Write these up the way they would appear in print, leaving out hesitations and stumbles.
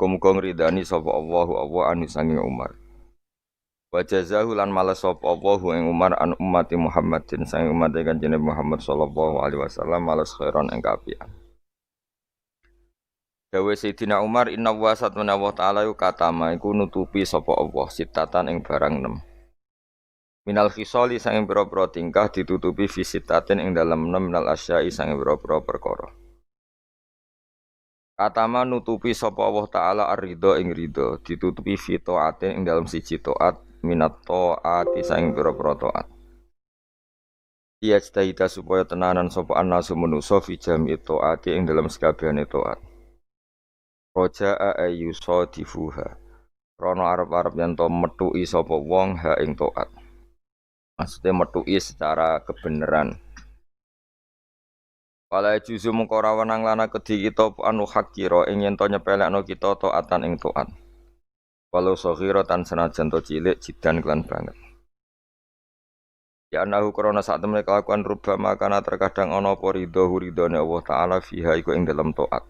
muga-muga ngridani sapa Allahu Allah anu sanging Umar. Wa jazahu lan males sapa Allahu ing Umar an ummati Muhammadin sanging umat Kanjeng Muhammad sallallahu alaihi wasallam males khairan ing kaapian. Dawe Sayyidina Umar inna wa satmana wa ta'ala yu katama iku nutupi sapa Allah sitatan ing barang 6. Minal khisali sanging pira-pira tingkah ditutupi fi sitatin ing dalem 6 minal asya'i sanging pira-pira perkara. Katama nutupi sapa Allah taala ar-ridha ing ridha ditutupi fi taatin ing dalem siji taat minat taati sanging pira-pira taat. Iya cita supaya tenanan sapa anasu manusa fi jami taati ing dalem sakabehane taat. Roja'a ayyusadifuha rono arep-arep yen to metuki sapa wong ha ing taat. Maksudnya metuki secara kebenaran. Wala juzu mengko ora wenang lana kedhi kita anu hakira ing yen to nyepelekno kita taatan ing taat. Walau saghiratan senajan to cilik jidan kelan banget. Ya anahu krana sak temene kelakuan rubama kana terkadang ana apa ridhone Allah taala fiha iku ing dalam taat.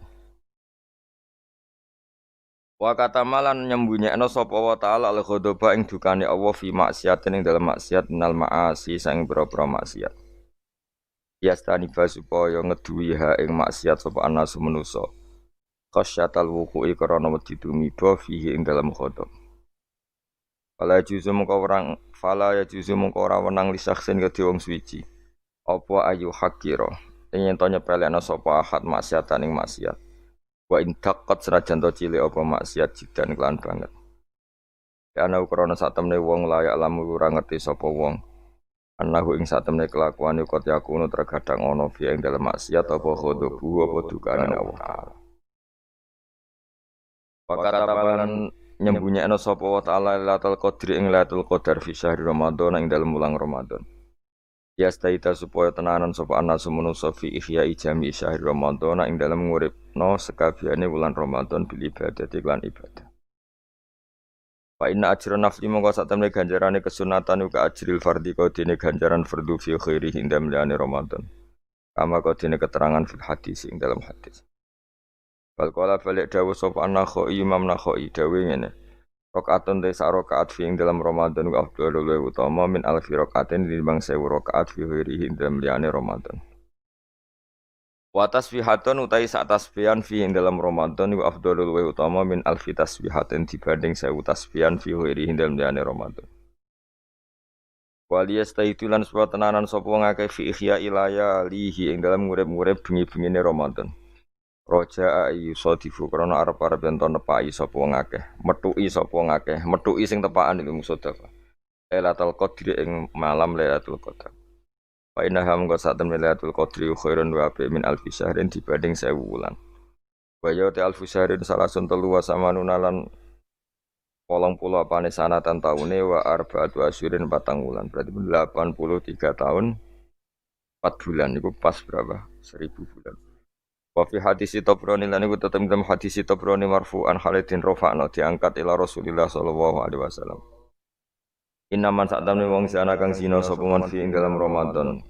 Wa kata malan nyembunyekno sapa wa ta'ala al-ghadaba ing dukane Allah fi maksiatin ing dalem maksiat minal ma'asi sang pira-pira maksiat. Yastani ba supaya ngeduwi ha ing maksiat sapa anasu manusa. Khasyatal wuqu'i karana wedi tumiba fihi ing dalem ghadab. Fala juzu mengko ora wenang lisaksin kedhe wong suci. Apa ayu hakira ing to nyepelekno sapa ahad maksiatan ing maksiat. Wa intaqat senajan to cilik apa maksiat jidan kelan banget. Ya ana ukrana sak temne wong layak lamu ora ngerti sapa wong. Anahu ing sak temne kelakuan iku yakunu terkadang ana fi ing dalem maksiat apa khodobu apa dukane Allah taala. Pakata palan nyembunyekno sapa wa taala Lailatul Qadri ing Lailatul Qadar fi syahr Ramadan ing dalem wulan Ramadan. Ya staita supaya tenanan sapa anasu manusa fi ihya'i jami syahr Ramadan ing dalem nguripno sekabehane wulan Ramadan bil ibadah lan ibadah. Fa inna ajra nafli mongko sak temne ganjarane kesunatan uga ajril fardhi kodene ganjaran fardhu fi khairi ing dalem liyane Ramadan. Kama kodene keterangan fil hadis ing dalam hadis. Wal qala balik dawuh sapa Nakhai Imam Nakhai dawuh ngene. Rakaatun te sak rakaat fi ing dalam Ramadan wa afdhalul wa utama min alfi rakaatin tinimbang 1000 rakaat fi ghairihi ing dalam liyane Ramadan. Wa tasbihatun utai sak tasbihan fi ing dalam Ramadan wa afdhalul wa utama min alfi tasbihatin dibanding 1000 tasbihan fi ghairihi ing dalam liyane Ramadan. Wa liyastaitulan supaya tenanan sapa wong akeh fi ihya ilaya lihi ing dalam ngurip-ngurip bengi-bengine Ramadan. Roja ayyusadifu karena arep-arep yen to nepaki sapa wong akeh, metuki sapa wong akeh, metuki sing tepakan iku musodafah. Lailatul Qadri ing malam Lailatul Qadar. Fa inna ham go sak temne Lailatul Qadri khairun wa bi min alfi syahrin dibanding 1000 wulan. Wa ya ta alfi syahrin salasun telu wa samanuna lan 80 apane sanatan taune wa arba'atu asyurin 4 wulan. Berarti 83 tahun 4 bulan iku pas berapa? 1000 bulan. Wa fi hadis Tabrani lan iku tetep dalam hadis Tabrani marfu'an Khalidin rafa'na diangkat ila Rasulillah sallallahu alaihi wasallam. Inna man sa'tamne wong zina kang zina sapa man fi ing dalam Ramadan.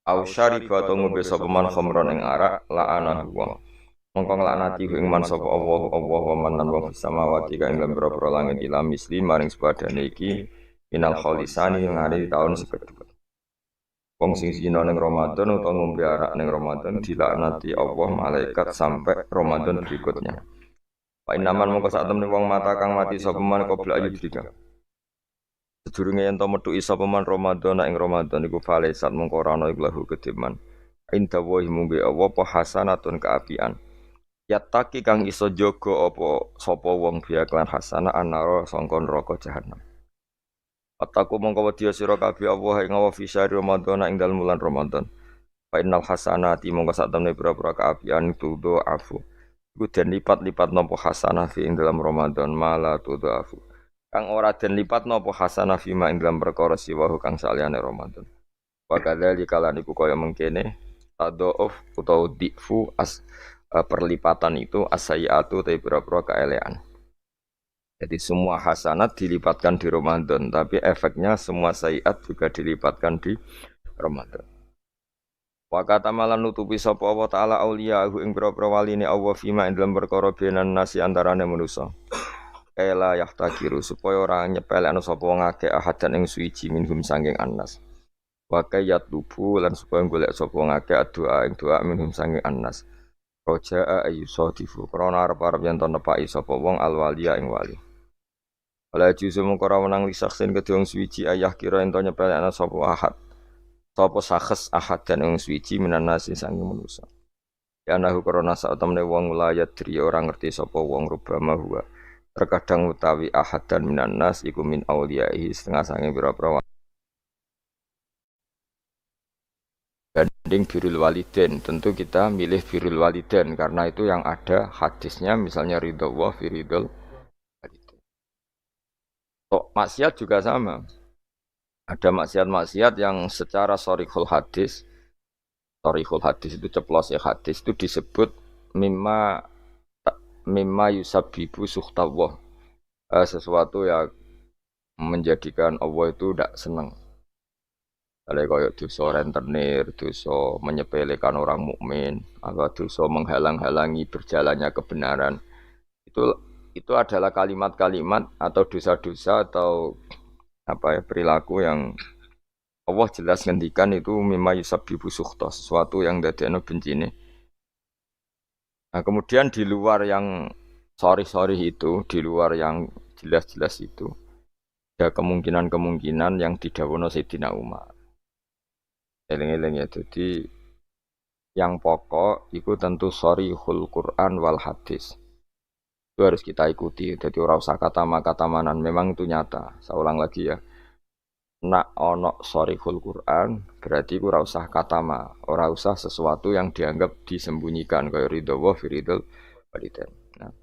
Aw syariba to ngombe sapa man khamron ing arak la'ana wa. Mongko nglaknati ing man sapa Allah wa man lan wong samawati kang ing pira-pira langit ila misli maring sepadane iki minal khalisani ngari taun sekedhik. Wong sing zina ning Ramadan utawa ngombe arak ning Ramadan dilaknati Allah malaikat sampai Ramadan berikutnya. Fa inaman mongko sak temne wong mata kang mati sapa man qabla ayu dika. Sedurunge yen to metu sapa man Ramadan ing Ramadan iku falesat mongko ora ana iku lahu kediman. Inta wa mumbi Allah apa hasanatun kaapian. Yattaqi kang iso jaga apa sapa wong biya kelan hasanah anara sangka neraka jahanam. Ataku mongko wedi sira kabeh Allah ing wa fi syahr Ramadan ing dalem wulan Ramadan. Fa innal hasanati mongko sak temne pira-pira kaapian tudo afu. Iku den lipat-lipat napa hasanah fi ing dalem Ramadan mala tudo afu. Kang ora den lipat napa hasanah fi ma ing dalem perkara siwahu kang saliyane Ramadan. Wa kadzalika lan iku kaya mengkene tadhauf utawa difu perlipatan itu as-sayyi'atu ta pira-pira kaelekan. Jadi semua hasanat dilipatkan di Ramadan, tapi efeknya semua sayiat juga dilipatkan di Ramadan. Wa katamalan nutupi sapa Allah taala auliyahu ing pira-pira waline Allah fima ing dalem perkara benan nasi antarane manusa. Ela yahtakiru supaya ora nyepelekno sapa wong akeh ahadan ing suwiji minhum sanging annas. Wa kayat lubu lan supaya golek sapa wong akeh doa ing doa minhum sanging annas. Roja ayu sadifu krana arep-arep yen to nepaki sapa wong alwaliya ing wali. Wala juzu mung ora menang lisaksin kedhe wong suwiji ayah kira ento nyepelekno sapa ahad. Sapa sahes ahad dan wong suwiji minan nasi sanging manusa. Ya nahu krana sak temne wong layat dri ora ngerti sapa wong rubama huwa. Terkadang utawi ahad dan minan nas iku min auliyaihi setengah sange pira-pira banding birrul waliden. Tentu kita milih birrul waliden karena itu yang ada hadisnya misalnya ridho wa fi ridhol waliden. Maksiat juga sama. Ada maksiat-maksiat yang secara sorihul hadis itu ceplos ya hadis itu disebut mimma yusabbibu suhtawah, sesuatu yang menjadikan Allah itu tidak senang. Kalau kayak dosa rentenir, dosa menyepelekan orang mukmin, atau dosa menghalang-halangi berjalannya kebenaran, itu adalah kalimat-kalimat atau dosa-dosa atau perilaku yang Allah jelas ngendikan itu mimma yusabbibu sukhta, sesuatu yang dadekno bencine. Nah, kemudian di luar yang sorry itu, di luar yang jelas-jelas itu, ada kemungkinan-kemungkinan yang didhawuhna Sayyidina Umar. Eling-eling ya, jadi yang pokok itu tentu sharihul Quran wal hadis. Itu harus kita ikuti. Jadi ora usah kata-kata-manan, memang itu nyata. Saya ulang lagi ya. Nak ono sharihul Quran berarti ora usah katama, ora usah sesuatu yang dianggap disembunyikan kayak ridho wa fi ridhol waliden. Nah,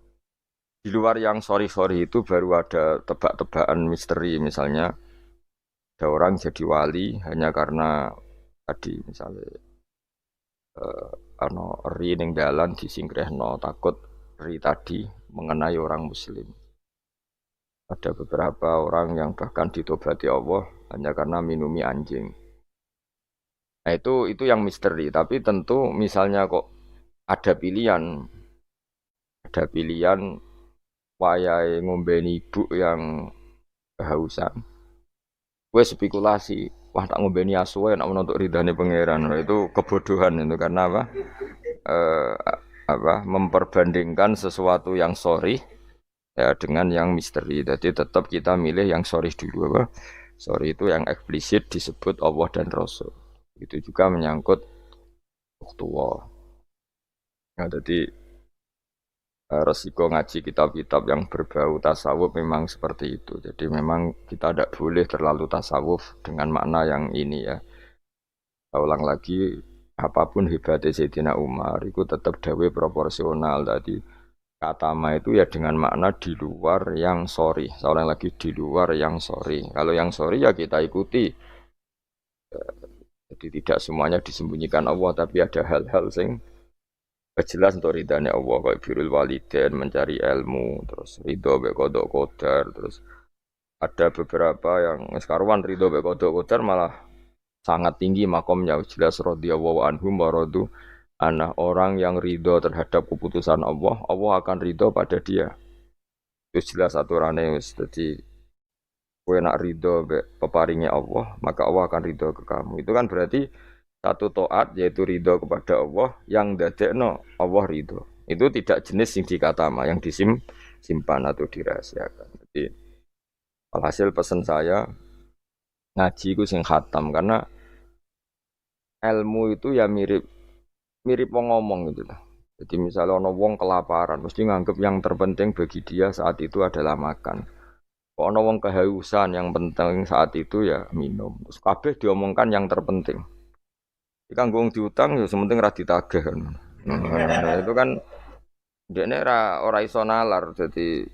di luar yang sorry itu baru ada tebak-tebakan misteri, misalnya ada orang jadi wali hanya karena tadi misalnya ri ning dalan disingkrehno takut ri tadi mengenai orang muslim. Ada beberapa orang yang bahkan ditobati Allah hanya karena minumi anjing. Nah itu yang misteri. Tapi tentu misalnya kok ada pilihan wayahe ngombeni ibu yang kehausan. Gue spekulasi, wah tak ngombeni asu nak menuntut ridhane pangeran. Nah, itu kebodohan itu karena memperbandingkan sesuatu yang sorry ya dengan yang misteri. Jadi tetap kita milih yang sorry dulu Sorry itu yang eksplisit disebut Allah dan Rasul. Itu juga menyangkut uktuwa. Nah, jadi resiko ngaji kitab-kitab yang berbau tasawuf memang seperti itu. Jadi memang kita tidak boleh terlalu tasawuf dengan makna yang ini ya. Saya ulang lagi, apapun hebatnya Sayyidina Umar itu tetap dawe proporsional tadi. Katama itu ya dengan makna di luar yang sorry. Saya lagi di luar yang sorry. Kalau yang sorry ya kita ikuti. Jadi tidak semuanya disembunyikan Allah, tapi ada hal-hal yang jelas untuk ridhanya Allah. Kayak birrul waliden, mencari ilmu, terus ridho be kodok kodar, terus ada beberapa yang sekarang ridho be kodok kodar malah sangat tinggi makomnya. Jelas radhiyallahu anhum wa radu. Anak orang yang ridho terhadap keputusan Allah, Allah akan ridho pada dia. Itu jelas aturannya. Jadi, kowe nak ridho peparingnya Allah, maka Allah akan ridho ke kamu. Itu kan berarti satu taat yaitu ridho kepada Allah yang dadekno Allah ridho. Itu tidak jenis sing dikatama, yang disimpan atau dirahasiakan. Jadi, alhasil pesan saya ngaji itu sing khatam karena ilmu itu ya mirip wong ngomong gitu lah. Jadi misalnya ono wong kelaparan, mesti nganggep yang terpenting bagi dia saat itu adalah makan. Kalau ono wong kehausan, yang penting saat itu ya minum. Terus kabeh diomongkan yang terpenting. Jika wong diutang ya sementing ra ditagih kan. Nah, itu kan dekne ora iso nalar, jadi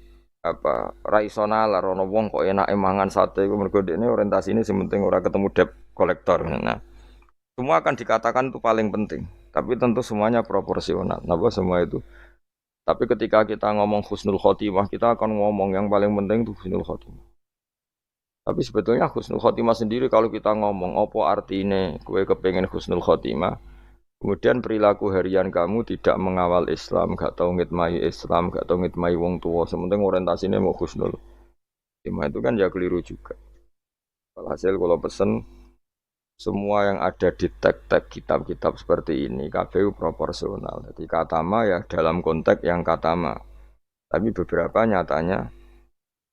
ora iso nalar ono wong kok enake mangan sate iku mergo dekne orientasine sementing ora ketemu debt kolektor. Nah, semua akan dikatakan itu paling penting. Tapi tentu semuanya proporsional. Napa semua itu? Tapi ketika kita ngomong husnul khotimah, kita akan ngomong yang paling penting itu husnul khotimah. Tapi sebetulnya husnul khotimah sendiri kalau kita ngomong apa artinya gue kepengen husnul khotimah, Kemudian perilaku harian kamu tidak mengawal Islam, gak tahu ngitmai Islam, gak tahu ngitmai wong tua. Sementing orientasinya mau khusnul. Cuma itu kan ya keliru juga. Hasil kalau pesen semua yang ada di tag-tag kitab-kitab seperti ini KPU proporsional. Jadi katama ya dalam konteks yang katama. Tapi beberapa nyatanya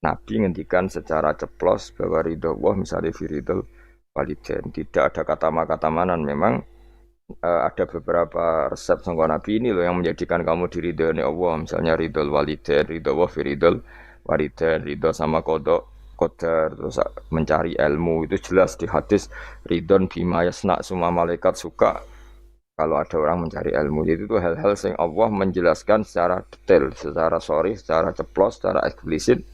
Nabi ngendikan secara ceplos bahwa ridho Allah misalnya firidul walidain. Tidak ada kata makatamanan. Memang ada beberapa resep sangka Nabi ini loh yang menjadikan kamu diridhoi Allah. Misalnya ridhol walidain, ridho Allah firidul walidain, ridho sama kodok qadar, terus mencari ilmu itu jelas di hadis ridon bima yasna, semua malaikat suka kalau ada orang mencari ilmu. Jadi itu hal-hal yang Allah menjelaskan secara detail, secara sorry, secara ceplos, secara eksplisit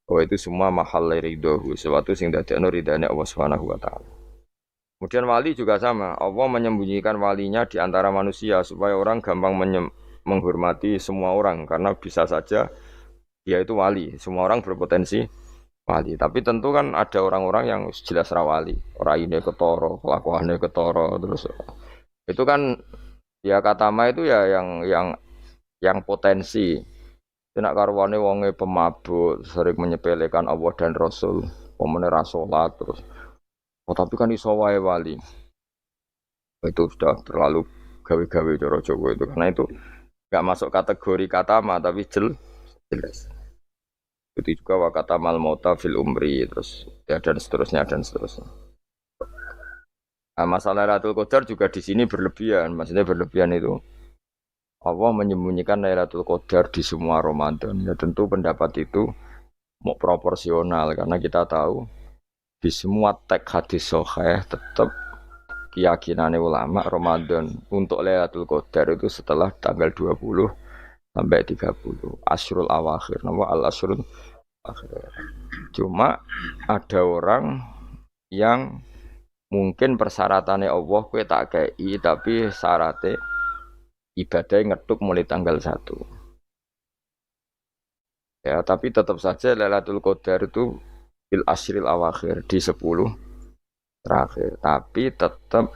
bahwa itu semua mahal ridho, sesuatu yang dadekno ridane Allah Subhanahu wa taala. Kemudian wali juga sama, Allah menyembunyikan walinya di antara manusia supaya orang gampang menghormati semua orang karena bisa saja dia itu wali, semua orang berpotensi wali. Tapi tentu kan ada orang-orang yang jelas rawali, orang ini ketoro, kelakuannya ketoro, terus itu kan ya katama itu ya yang potensi. Tidak karuane wonge pemabuk, sering menyepelekan Allah dan Rasul, pemene ra salat terus. Oh tapi kan iso wae wali. Itu sudah terlalu gawe-gawe cara Jawa itu karena itu enggak masuk kategori katama tapi jelas. Itu juga wakata mal mauta fil umri terus ya dan seterusnya dan seterusnya. Nah, masalah Lailatul Qadar juga di sini berlebihan. Maksudnya berlebihan itu Allah menyembunyikan Lailatul Qadar di semua Ramadan. Ya tentu pendapat itu mau proporsional karena kita tahu di semua teks hadis sahih tetap keyakinan ulama Ramadan untuk Lailatul Qadar itu setelah tanggal 20 sampai 30 Asyrul Awakhir. Nama al-Asyrul Akhir. Cuma ada orang yang mungkin persyaratannya Allah kue tak kei tapi syaratnya ibadah ngetuk mulai tanggal 1. Ya, tapi tetap saja Lailatul Qadar itu bil asyril awakhir di 10 terakhir. Tapi tetap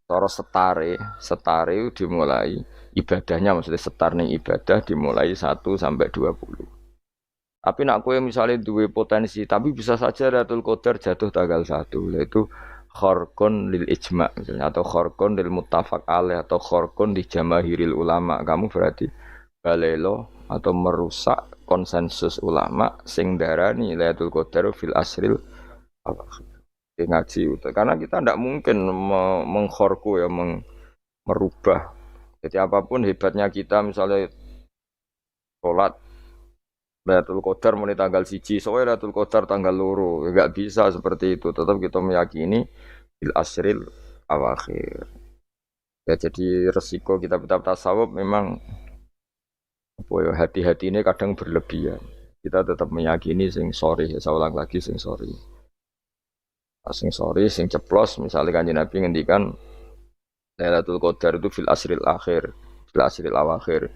cara setare itu dimulai ibadahnya maksudnya setar ning ibadah dimulai 1 sampai 20. Tapi nak kowe misalnya duwe potensi, tapi bisa saja Lailatul Qadar jatuh tanggal 1, yaitu kharqun lil ijma' misalnya atau kharqun lil muttafaq alaih atau kharqun di jamaahiril ulama. Kamu berarti balelo atau merusak konsensus ulama sing darani Lailatul Qadar fil asril awakhir. Ngaji itu karena kita tidak mungkin mengkhorku ya merubah. Jadi apapun hebatnya kita misalnya sholat Lailatul Qadar mulai tanggal 1, soalnya Lailatul Qadar tanggal 2, enggak bisa seperti itu. Tetap kita meyakini bil asril awakhir. Ya jadi resiko kitab-kitab tasawuf memang apa ya hati-hati ini kadang berlebihan. Kita tetap meyakini sing sorry, saya ulang lagi sing sorry. Sing sorry, sing ceplos misalnya Kanjeng Nabi ngendikan Lailatul Qadar itu fil asril akhir, fil asril awakhir.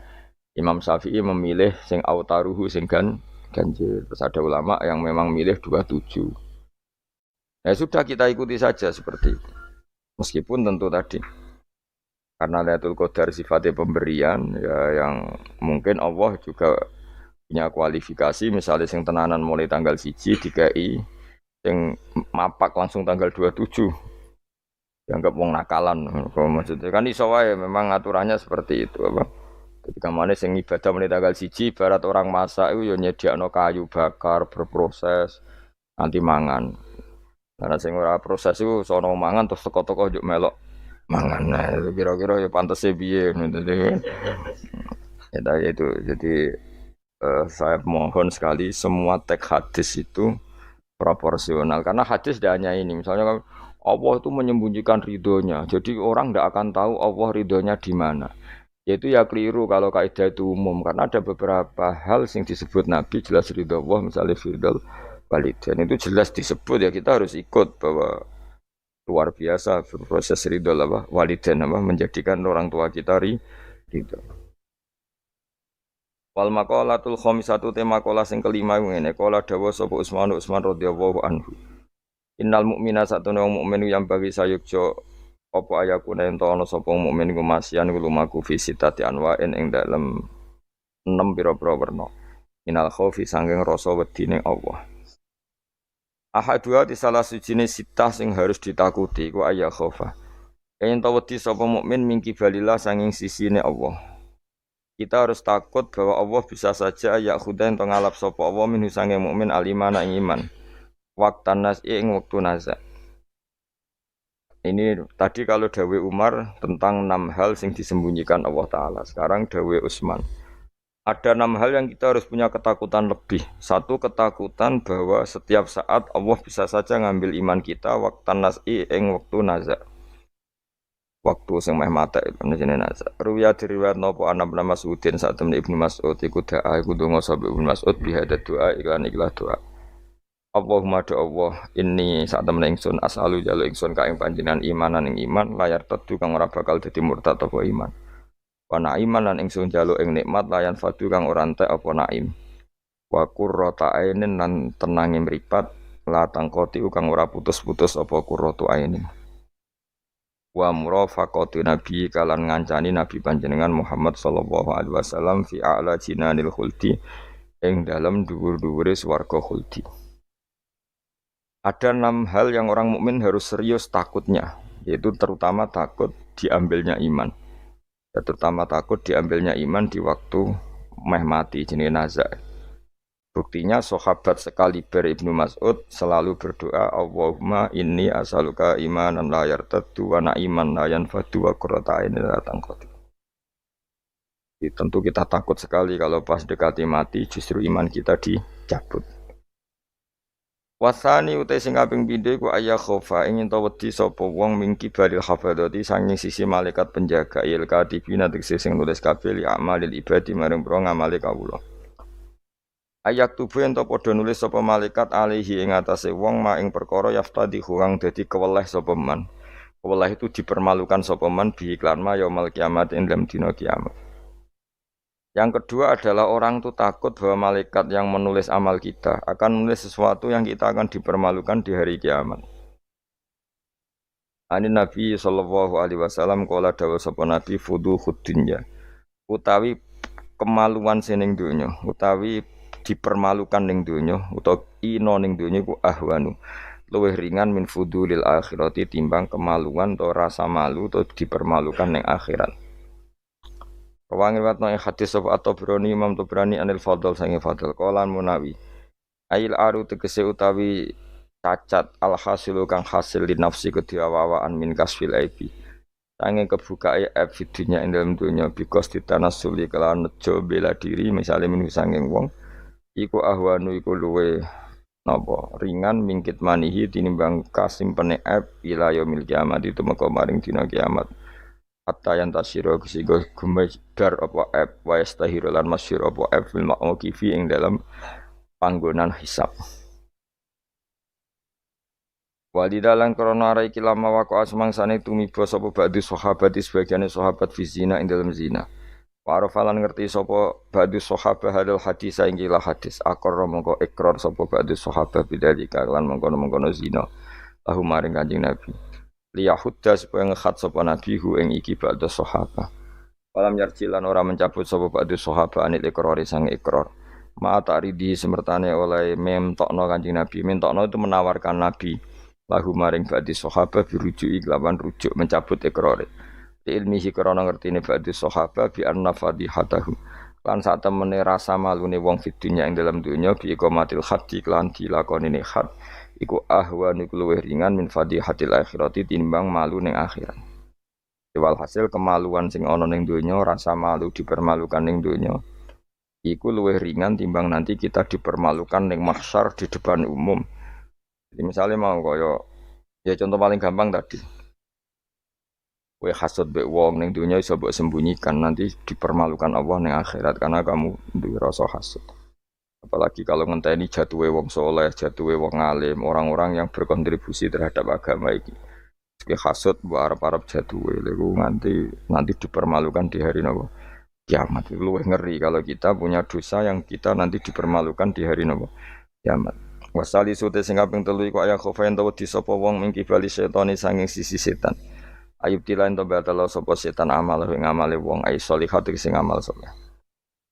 Imam Syafi'i memilih sing autaruhu sing ganjil. Terus ada ulama yang memang milih 27. Ya sudah kita ikuti saja seperti itu. Meskipun tentu tadi karena Lailatul Qadar sifatnya pemberian ya yang mungkin Allah juga punya kualifikasi misalnya sing tenanan mulai tanggal 1 dikai sing mapak langsung tanggal 27. Dianggap wong nakalan. Maksudnya kan iso wae memang aturannya seperti itu apa. Ketika mana sing ibadah mulai tanggal 1 barat orang masak itu ya nyediakno kayu bakar berproses nanti mangan. Karena sing ora proses itu sono mangan terus teko-teko njuk melok mangan. Nah, kira-kira ya pantese piye ngono ya itu. Jadi saya mohon sekali semua teks hadis itu proporsional karena hadis tidak hanya ini. Misalnya Allah itu menyembunyikan ridhonya. Jadi orang tidak akan tahu Allah ridhonya di mana. Yaitu ya keliru kalau kaidah itu umum karena ada beberapa hal yang disebut Nabi jelas ridho Allah misalnya firdal walidain itu jelas disebut ya kita harus ikut bahwa luar biasa proses ridho apa walidain apa menjadikan orang tua kita ridho. Wal maqalatul khamisatu tema maqalah sing kelima ngene qala dawa sapa Utsman radhiyallahu anhu. Innal mu'mina satuna wong mukmin yang bagi sayukjo apa ayakuna ento ana sapa mukmin iku masyan iku lumaku fi sitati anwa'in ing dalem 6 pira-pira werna minal khaufi sanging rasa wedine Allah. Ahadua di salah sijine sitah sing harus ditakuti iku ayya khaufa. Ento wedi sapa mukmin mingki balillah sanging sisine Allah. Kita harus takut bahwa Allah bisa saja ayat khudain to ngalap sapa Allah minhu sanging mukmin alimana ing iman. Waktan nas ing waktu nazak. Ini tadi kalau dawe Umar tentang 6 hal yang disembunyikan Allah Ta'ala. Sekarang dawe Utsman. Ada 6 hal yang kita harus punya ketakutan lebih. Satu, ketakutan bahwa setiap saat Allah bisa saja ngambil iman kita waktan nas'i ing waktu nazak. Waktu sing meh mata itu jenenge nazak. Ruwiya diriwayat napa ana Mas'udin saat temen Ibnu Mas'ud iku doa iku donga sapa Ibnu Mas'ud bihada doa iklan ikhlas doa. Allahumma do Allah inni saat temen ingsun as'alu jalu ingsun ka ing panjenengan imanan ing iman layar tetu kang ora bakal dadi murtad apa iman. Wa na'iman lan ingsun jalu ing nikmat layan fadu kang ora entek apa naim. Wa qurrata ainin lan tenange mripat la tangkoti kang ora putus-putus apa qurratu ainin. Wa murafaqatu nabi kalan ngancani nabi panjenengan Muhammad sallallahu alaihi wasallam fi a'la jinanil khuldi ing dalam dhuwur-dhuwure swarga khuldi. Ada 6 hal yang orang mukmin harus serius takutnya, yaitu terutama takut diambilnya iman. Ya, terutama takut diambilnya iman di waktu meh mati jenenge nazak. Buktinya sahabat sekaliber Ibnu Mas'ud selalu berdoa Allahumma inni as'aluka imanan la yartaddu wa na'iman la yanfadu wa qurrata a'yunin la tanqati. Tentu kita takut sekali kalau pas dekati mati justru iman kita dicabut. Wasani utai sing kaping pindho iku ayya khofa ingin ta wedi sapa wong mingki balil hafadzati sanging sisi malaikat penjaga il katibina tegese sing nulis kabeh li amalil ibadi maring pro ngamale kawula. Ayat tubuh ento padha nulis sapa malaikat alihi ing atase wong ma ing perkara yaftadi kang dadi keweleh sapa man. Keweleh itu dipermalukan sapa man bi iklan ma yaumil kiamat ing dalam dina kiamat. Yang kedua adalah orang itu takut bahwa malaikat yang menulis amal kita akan menulis sesuatu yang kita akan dipermalukan di hari kiamat. Ani Nabi sallallahu alaihi wasallam kala dawuh sapa Nabi fuduhud dunya. Utawi kemaluan sining donya, utawi dipermalukan ning donya utawa ina ning donya iku ahwanu. Luwih ringan min fudulil akhirati timbang kemaluan atau rasa malu atau dipermalukan ning akhirat. Kawangi watno ing hadis sapa At-Tabrani Imam Tabrani anil Fadl sange Fadl qalan Munawi ail aru tegese utawi cacat al hasilu kang hasil li nafsi kediawawaan min kasfil aibi sange kebukae aib fidunya ing dalem donya bikos ditanasuli kelawan nejo bela diri misale minu sanging wong iku ahwanu iku luwe napa ringan mingkit manihi tinimbang kasimpene aib ila yaumil kiamat itu meka maring dina kiamat. Hatta yang tasiro kesigo gumedar apa app wa yastahiru lan masyhur apa app fil mauqifi ing dalam panggonan hisab. Walidalan krana ara iki lama waqo asmangsane tumiba sapa ba'du sahabat sebagiane sahabat fi zina ing dalam zina. Wa arafalan ngerti sapa ba'du sahabat hadal hadis ing ila hadis akor mongko ikrar sapa ba'du sahabat bidzalika lan mongko-mongko zina. Lahu maring Kanjeng Nabi. Liyahudda supaya ngekhat sapa nabi hu ing iki ba'da sahabat. Walam yarjilan ora mencabut sapa ba'da sahabat anil ikrari sang ikrar. Ma ta'ridi semertane oleh memtokno Kanjeng Nabi. Mentokno itu menawarkan Nabi lahu maring ba'da sahabat birujuki lawan rujuk mencabut ikrare. Di ilmihi krana ngertine ba'da sahabat bi anna fadihatahu. Lan sak temene rasa malune wong fid dunya ing dalam dunya bi iqamatil haddi lan dilakonine had. Iku ahwan iku luwih ringan min fadihatil akhirati timbang malu ning akhirat. Wal hasil kemaluan sing ana ning donya, rasa malu dipermalukan ning donya. Iku luwih ringan timbang nanti kita dipermalukan ning mahsyar di depan umum. Jadi misalnya mau kaya ya contoh paling gampang tadi. Kowe hasud mbek wong ning donya iso mbok sembunyikan nanti dipermalukan Allah ning akhirat karena kamu duwe rasa hasud. Apalagi kalau ngenteni jatuhe wong soleh, jatuhe wong alim, orang-orang yang berkontribusi terhadap agama ini. Meski hasud mbok arep-arep jatuhe lha nanti dipermalukan di hari nopo kiamat. Itu luwih ngeri kalau kita punya dosa yang kita nanti dipermalukan di hari nopo kiamat. Wasali sute sing kaping 3 iku aya khofa ento wedi sapa wong mingki bali setane sanging sisi setan. Ayub tilain to batalo sapa setan amal ing amale wong ai sholihat sing amal saleh.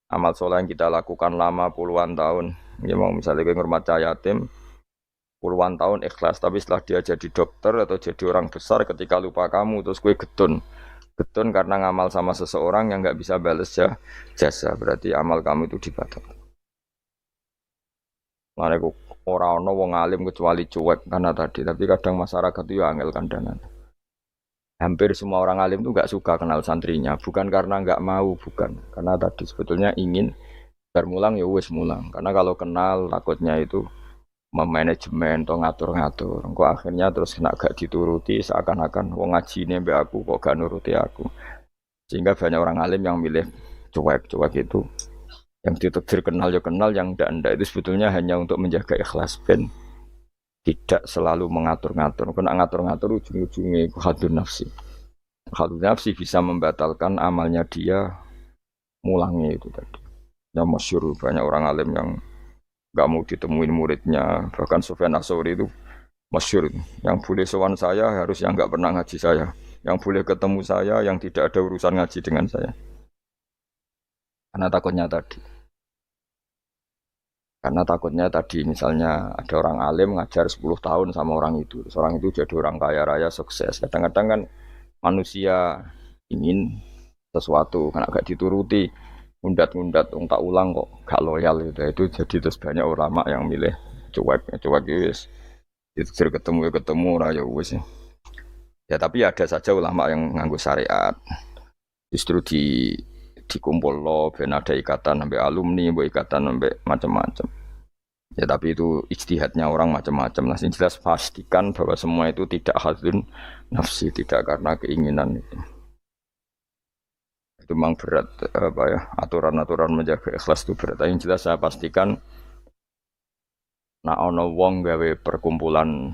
Amal saleh yang kita lakukan lama puluhan tahun. Ya mau misalnya kowe ngurmat cah yatim puluhan tahun ikhlas tapi setelah dia jadi dokter atau jadi orang besar ketika lupa kamu terus kue getun. Getun karena ngamal sama seseorang yang nggak bisa balas jasa berarti amal kamu itu dibatalkan. Mana aku orang ono wong alim kecuali cuek karena tadi tapi kadang masyarakat itu ya angel kandanan. Hampir semua orang alim itu nggak suka kenal santrinya, bukan karena nggak mau, bukan. Karena tadi sebetulnya ingin bermulang ya wes mulang. Karena kalau kenal takutnya itu memanajemen atau ngatur-ngatur. Engko akhirnya terus kena gak dituruti seakan-akan wong ngaji ini mbak aku kok gak nuruti aku. Sehingga banyak orang alim yang milih cuek-cuek itu. Yang ditakdir kenal ya kenal, yang ndak itu sebetulnya hanya untuk menjaga ikhlas ben tidak selalu mengatur-ngatur. Kena ngatur-ngatur ujung-ujungnya itu hadun nafsi. Hadun nafsi bisa membatalkan amalnya dia mulangnya itu tadi. Yang masyhur banyak orang alim yang nggak mau ditemuin muridnya. Bahkan Sufyan Ats-Tsauri itu masyhur. Yang boleh sowan saya harus yang nggak pernah ngaji saya. Yang boleh ketemu saya yang tidak ada urusan ngaji dengan saya. Karena takutnya tadi. Karena takutnya tadi misalnya ada orang alim ngajar 10 tahun sama orang itu. Terus orang itu jadi orang kaya raya sukses. Kadang-kadang kan manusia ingin sesuatu karena gak dituruti. Ngundat-ngundat tak ulang kok gak loyal gitu. Itu jadi terus banyak ulama yang milih cuek wis. Itu ketemu ya ketemu raya wis. Ya tapi ada saja ulama yang nganggo syariat. Justru dikumpul lo, ben ada ikatan sampai alumni, buat ikatan sampai macam-macam. Ya tapi itu ijtihadnya orang macam-macam. Nah, yang jelas pastikan bahwa semua itu tidak hadun nafsi, tidak karena keinginan itu. Itu memang berat apa ya, aturan-aturan menjaga ikhlas itu berat. Yang jelas saya pastikan nak ono wong gawe perkumpulan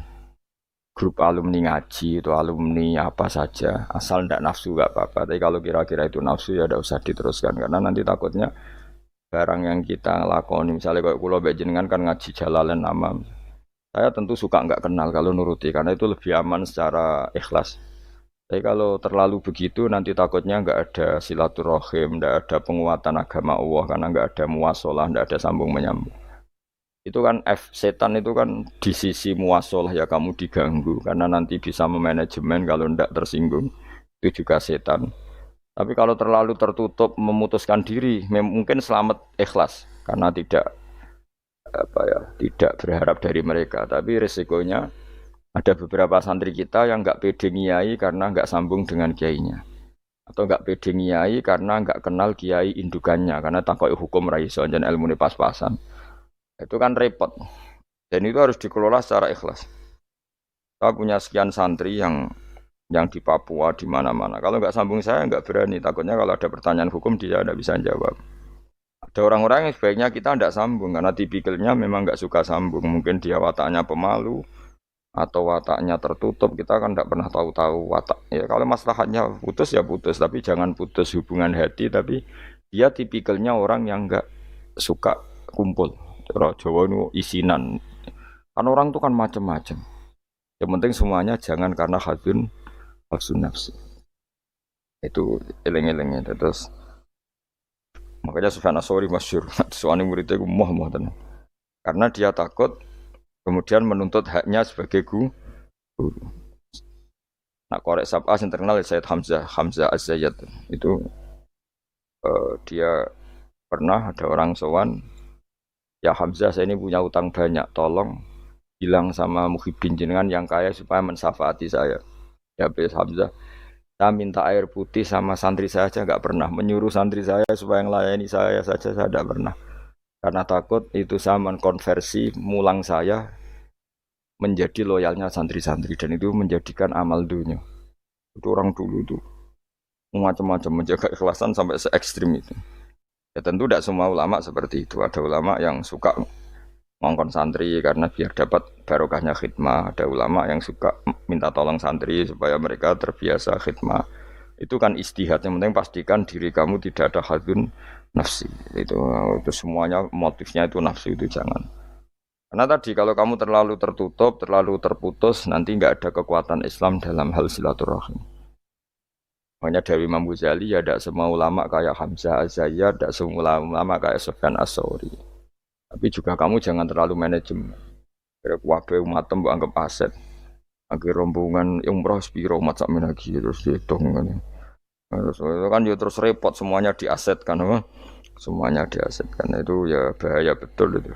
grup alumni ngaji itu alumni apa saja asal ndak nafsu gak apa-apa. Tapi kalau kira-kira itu nafsu ya tidak usah diteruskan karena nanti takutnya barang yang kita lakoni misalnya kayak kulo bejengan kan ngaji Jalalain nama saya tentu suka nggak kenal kalau nuruti karena itu lebih aman secara ikhlas. Tapi kalau terlalu begitu nanti takutnya nggak ada silaturahim, nggak ada penguatan agama Allah karena nggak ada muasalah, nggak ada sambung menyambung. Itu kan setan itu kan di sisi muasalah ya kamu diganggu karena nanti bisa memanajemen kalau ndak tersinggung itu juga setan. Tapi kalau terlalu tertutup memutuskan diri mungkin selamat ikhlas karena tidak apa ya tidak berharap dari mereka. Tapi resikonya ada beberapa santri kita yang nggak pede ngiyai karena nggak sambung dengan kiainya atau nggak pede ngiyai karena nggak kenal kiai indukannya karena takut hukum raiso dan ilmu ini pas-pasan. Itu kan repot. Dan itu harus dikelola secara ikhlas. Saya punya sekian santri yang di Papua di mana-mana. Kalau nggak sambung saya nggak berani. Takutnya kalau ada pertanyaan hukum dia tidak bisa jawab. Ada orang-orang yang sebaiknya kita tidak sambung karena tipikalnya memang nggak suka sambung. Mungkin dia wataknya pemalu atau wataknya tertutup. Kita kan tidak pernah tahu-tahu watak. Ya kalau masalahnya putus ya putus, tapi jangan putus hubungan hati. Tapi dia tipikalnya orang yang nggak suka kumpul. Cara Jawa itu isinan. Kan orang itu kan macam-macam. Yang penting semuanya jangan karena hadun nafsi. Itu eleng-elengnya. Terus makanya Sufyan Ats-Tsauri masyhur. Soalnya muridnya itu moh tenan. Karena dia takut kemudian menuntut haknya sebagai guru. Nah, korek sab'ah yang terkenal Sayyid Hamzah Az-Zayyad. Itu dia pernah ada orang sowan, ya Hamzah saya ini punya utang banyak, tolong bilang sama Muhyiddin jenengan yang kaya supaya mensyafaati saya. Ya Hamzah, saya minta air putih sama santri saya aja nggak pernah, menyuruh santri saya supaya melayani saya saja saya tidak pernah. Karena takut itu saya mengkonversi mulang saya menjadi loyalnya santri-santri dan itu menjadikan amal dunia. Itu orang dulu itu macam-macam menjaga ikhlasan sampai se ekstrim itu. Ya tentu tidak semua ulama seperti itu. Ada ulama yang suka ngongkon santri karena biar dapat barokahnya khidmah. Ada ulama yang suka minta tolong santri supaya mereka terbiasa khidmah. Itu kan istihad. Yang penting pastikan diri kamu tidak ada hadun nafsi. Itu semuanya motifnya itu nafsi itu jangan. Karena tadi kalau kamu terlalu tertutup, terlalu terputus, nanti nggak ada kekuatan Islam dalam hal silaturahim. Makanya dari Imam Ghazali ya tidak semua ulama kayak Hamzah Az-Zayyat, tidak semua ulama kayak Sufyan Ats-Tsauri. Tapi juga kamu jangan terlalu manajemen. Kira wabe umatem mbok anggap aset. Akhir rombongan umroh sepiro umat sak lagi terus dihitung kan. Terus itu kan ya terus repot semuanya diasetkan apa? Semuanya diasetkan itu ya bahaya betul itu.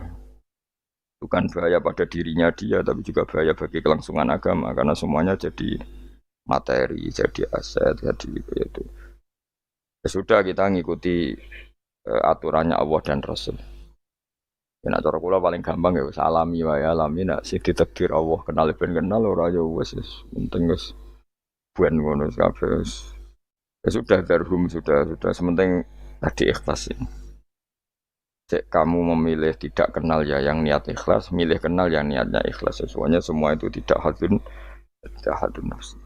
Bukan bahaya pada dirinya dia tapi juga bahaya bagi kelangsungan agama karena semuanya jadi materi, jadi aset, jadi itu. Ya sudah kita ngikuti aturannya Allah dan Rasul. Ya nak cara kula paling gampang ya wis alami wae alami nak sing ditakdir Allah kenal ben kenal ora ya wis penting wis ben ngono kabeh wis. Ya sudah darhum sudah sementing tadi ikhlas ya. Cek kamu memilih tidak kenal ya yang niat ikhlas, milih kenal yang niatnya ikhlas. Semuanya semua itu tidak hadun nafsi.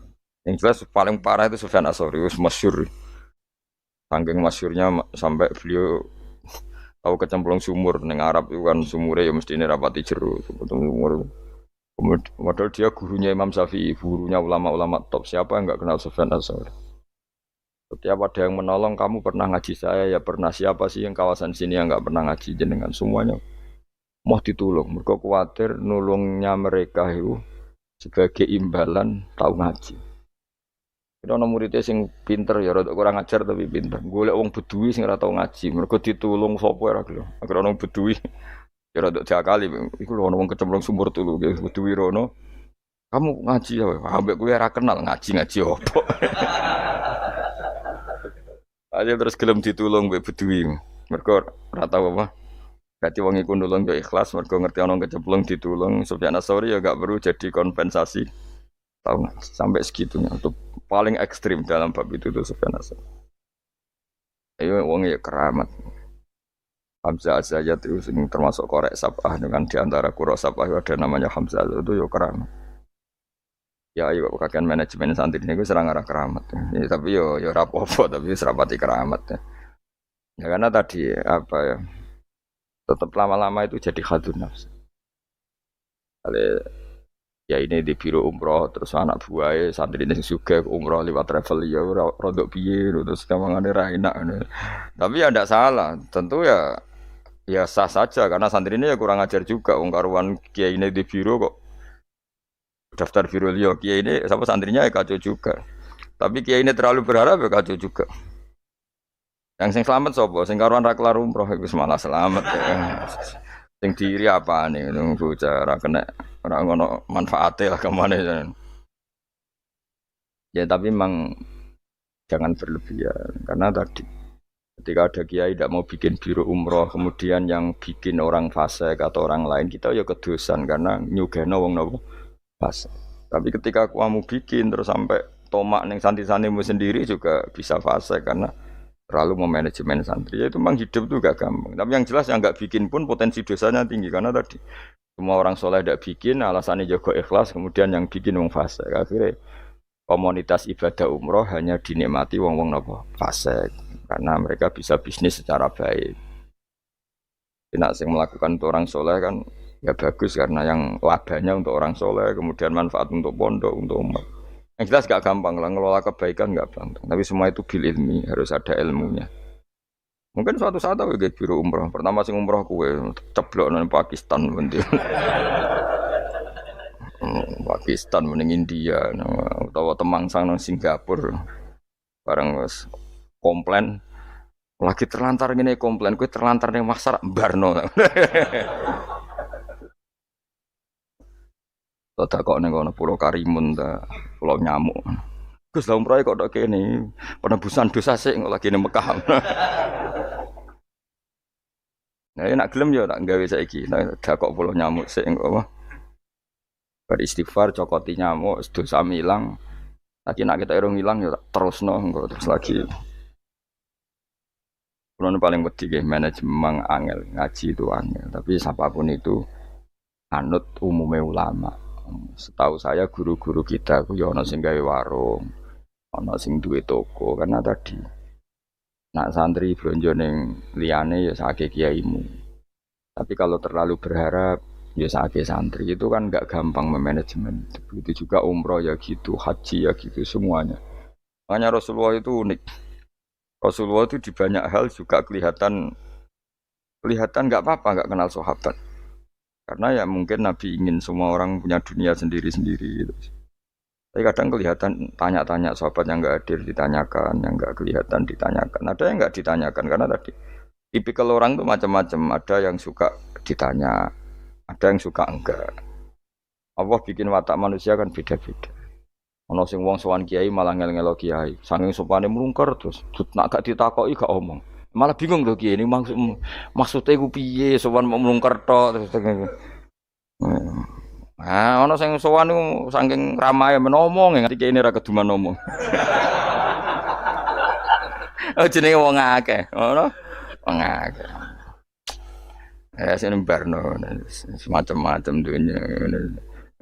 Yang jelas paling parah itu Sufyan Ats-Tsauri, masyhur. Saking masyhurnya sampai beliau tahu kecemplung sumur neng Arab itu kan sumurnya ya mesti ini rapati jeru sumur. Padahal dia gurunya Imam Syafi'i, gurunya ulama-ulama top. Siapa yang nggak kenal Sufyan Ats-Tsauri? Setiap ada yang menolong, kamu pernah ngaji saya ya pernah. Siapa sih yang kawasan sini yang nggak pernah ngaji jenengan semuanya mau ditolong. Mereka khawatir nulungnya mereka itu sebagai imbalan tahu ngaji. Kita ana muridé sing pinter ya rada kurang ajar tapi pinter. Golek wong Bedui sing ora tau ngaji, mergo ditulung sapa ora gelem. Agar ana wong Bedui ya rada diakali. Iku lho ana wong kecemplung sumur tulu Bedui rono. Kamu ngaji ya, ambek kowe ora kenal ngaji opo. Aja terus gelem ditulung mbek Bedui. Mergo ora tau apa. Berarti wong iku nulung yo ikhlas mergo ngerti ana kecemplung ditulung. Sufyan Ats-Tsauri ya gak perlu jadi kompensasi. Tahu nggak sampai segitunya untuk paling ekstrim dalam bab itu tuh Sufyan Ats-Tsauri. Ayo wong ya keramat. Hamzah Az-Zayyat itu termasuk korek sabah dengan diantara kuro sabah ada namanya Hamzah itu ya keramat. Ya ayo kakek manajemen santri ini gue serang arah keramat. Ya, tapi yo rapopo tapi serapati keramat ya. Ya karena tadi apa ya tetap lama-lama itu jadi hadun nafs. Ya ini di biro umroh terus anak buahnya santri ini juga umroh lewat travel ya rodok piye terus kamangane ra enak. Tapi ya ndak salah, tentu ya sah saja karena santri ini ya kurang ajar juga wong karuan kiai ini di biro kok daftar biro liya kiai ini sama santrinya ya kacau juga. Tapi kiai ini terlalu berharap ya kacau juga. Yang sing selamat sapa? Sing karuan ra kelar umroh iku malah selamat ya. Sing diri apa nih nung bocah ora kena ora ngono manfaate lah kemana ya tapi memang jangan berlebihan karena tadi ketika ada kiai tidak mau bikin biro umroh kemudian yang bikin orang fasik atau orang lain kita ya kedosan karena nyugeno wong nopo fasik tapi ketika kamu bikin terus sampai tomak ning santri-santrimu sendiri juga bisa fasik karena terlalu memanajemen santri ya itu memang hidup tuh gak gampang tapi yang jelas yang gak bikin pun potensi dosanya tinggi karena tadi semua orang soleh tidak bikin alasannya jaga ikhlas kemudian yang bikin wong fasik akhirnya komunitas ibadah umroh hanya dinikmati wong-wong nopo fasik karena mereka bisa bisnis secara baik tidak sing melakukan untuk orang soleh kan ya bagus karena yang labanya untuk orang soleh kemudian manfaat untuk pondok untuk umat. Yang jelas gak gampang lah, ngelola kebaikan gak gampang. Tapi semua itu bil ilmi, harus ada ilmunya. Mungkin suatu saat aku ke biro umroh. Pertama sing umroh kue, ceblok nang Pakistan bentil. Pakistan mending India, atau Temangsang nang Singapura. Bareng wis komplain. Lagi terlantar ngene komplain, kue terlantar ning Maksar Barno. Tak kok ning kono Pulau Karimun ta, Pulau Nyamuk. Gus lha umroh kok tok kene penebusan dosa sik lagi ning Mekah. Nah, nek gelem ya tak gawe saiki. Nek kok Pulau Nyamuk sik engko apa? Beristighfar cokoti nyamuk dosa ilang. Lagi nek kita irung ilang ya terusno engko terus lagi. Kulo paling wedi nggih manajemen angel, ngaji itu angel, tapi siapapun itu anut umume ulama. Setahu saya guru-guru kita ku ya ana sing gawe warung, ana sing duwe toko karena tadi nak santri blonjo ning liyane ya sakake kiaimu. Tapi kalau terlalu berharap ya sakake santri itu kan enggak gampang memanajemen. Begitu juga umroh ya gitu, haji ya gitu semuanya. Makanya Rasulullah itu unik. Rasulullah itu di banyak hal juga kelihatan kelihatan nggak apa-apa nggak kenal sahabat. Karena ya mungkin Nabi ingin semua orang punya dunia sendiri-sendiri gitu. Tapi kadang kelihatan tanya-tanya sahabat yang nggak hadir ditanyakan, yang nggak kelihatan ditanyakan. Ada yang nggak ditanyakan karena tadi tipikal orang tuh macam-macam. Ada yang suka ditanya, ada yang suka enggak. Allah bikin watak manusia kan beda-beda. Ono sing wong sowan kiai malah ngel-ngelo kiai. Saking sopane mlungker terus nak gak ditakoki gak omong. Malah bingung lho kiai ini maksudnya ku piye sowan mau mlungker tok terus. Ah ono sing sowan niku saking ramae menomong nganti kiai ini ra keduman ngomong. Oh jenenge wong akeh, ngono. Wong akeh. Ya sing barno semacam-macam dunya.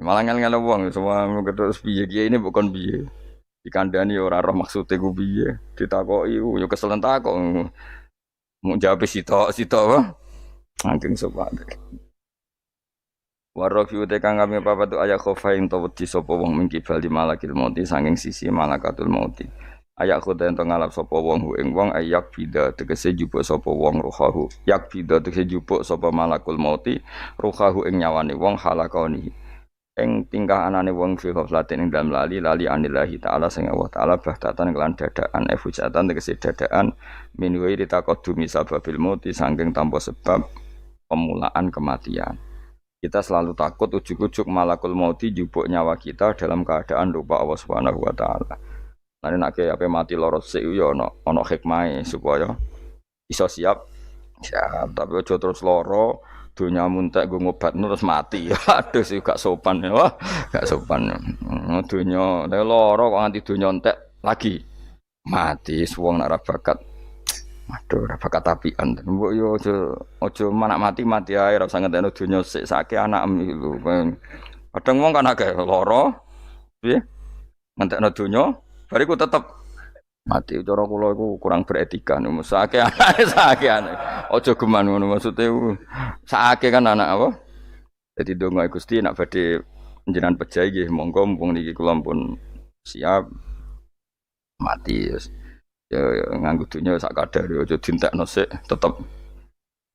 Malah ngel-ngel wong semua ketus piye kiye ini bukan piye. Dikandani ora roh maksude ku piye. Ditakoki yo keselen takok. Mau jawab sitok wae. Saking sopan. Warafi uta kang kami papat tu ayak khofain to wedi sapa wong mingki bali malakil mauti saking sisi malakatul mauti. Ayak khoda ento ngalap sapa wong hu ing wong ayak bida tegese jupuk sapa wong ruhahu. Yak bida tegese jupuk sapa malakul mauti ruhahu ing nyawane wong halakoni. Ing tingkah anane wong fi ghaflatin ing dalem lali anillahi taala sing Allah taala bahtatan kelan dadakan efujatan tegese dadakan min wa ditaqaddumi sababil mauti saking tanpa sebab pemulaan kematian. Kita selalu takut ujuk-ujuk malakul mauti jupuk nyawa kita dalam keadaan lupa Allah Subhanahu wa taala. Lan nek ape mati loro sik yo ana hikmahe supaya iso siap. Siap, tapi aja terus loro donya muntek nggo ngobatno terus mati. Aduh sih gak sopan ya. Wah, gak sopan. Donya loro kok nganti donya entek lagi mati wong nek ora bakat. Aduh ora bakat apian. Mbok yo aja manak mati ae ora usah ngentekno donya sik sake anakem iki lho. Kadang wong kan akeh loro piye? Ngentekno donya bariku tetep mati cara kula iku kurang beretika niku sake anake sake anake aja geman ngono maksude sake kan anak apa dadi donga Gusti nek badhe njenengan pejahi nggih monggo mumpung niki kula pun siap mati ya nganggo dunya sak kadar aja dintekno sik tetep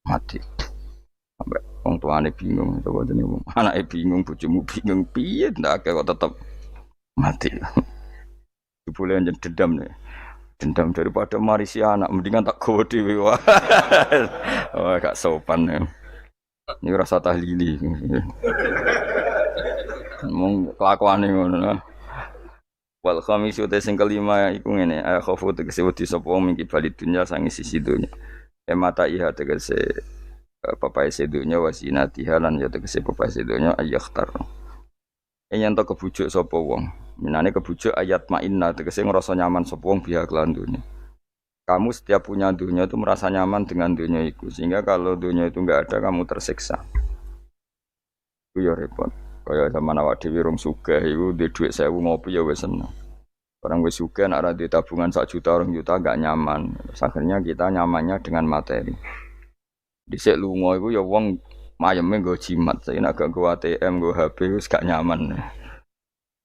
mati sampai wong tuane bingung to jenenge anake bingung bojomu bingung piye ndak kok tetep mati boleh dendam nih dendam daripada marisi anak mendingan tak gawa dhewe wae. Wah gak sopan ya. Ini rasa tahlili. Mong kelakuane ngono. Wal khamisu te sing kelima iku ngene, khofu tegese wedi sapa wong mingki bali dunya sangi sisi dunya. Mata iha tegese papae sedunya wasinatiha lan ya tegese papae sedunya ayakhtar. Yen to kebujuk sapa wong. Minane kebujuk ayat ma'inna tegese ngrasa nyaman sapa wong biha kelan dunya. Kamu setiap punya dunia itu merasa nyaman dengan dunia itu sehingga kalau dunia itu enggak ada kamu tersiksa. Itu ya repot. Kaya zaman awak dhewe rong sugih iku duwe dhuwit 1000 ngopi ya wis seneng. Orang wis sugih nek ora duwe tabungan 1 juta 2 juta enggak nyaman. Terus akhirnya kita nyamannya dengan materi. Dhisik lunga iku ya wong mayeme nggo jimat, saiki nek gak nggo ATM, nggo HP wis gak nyaman.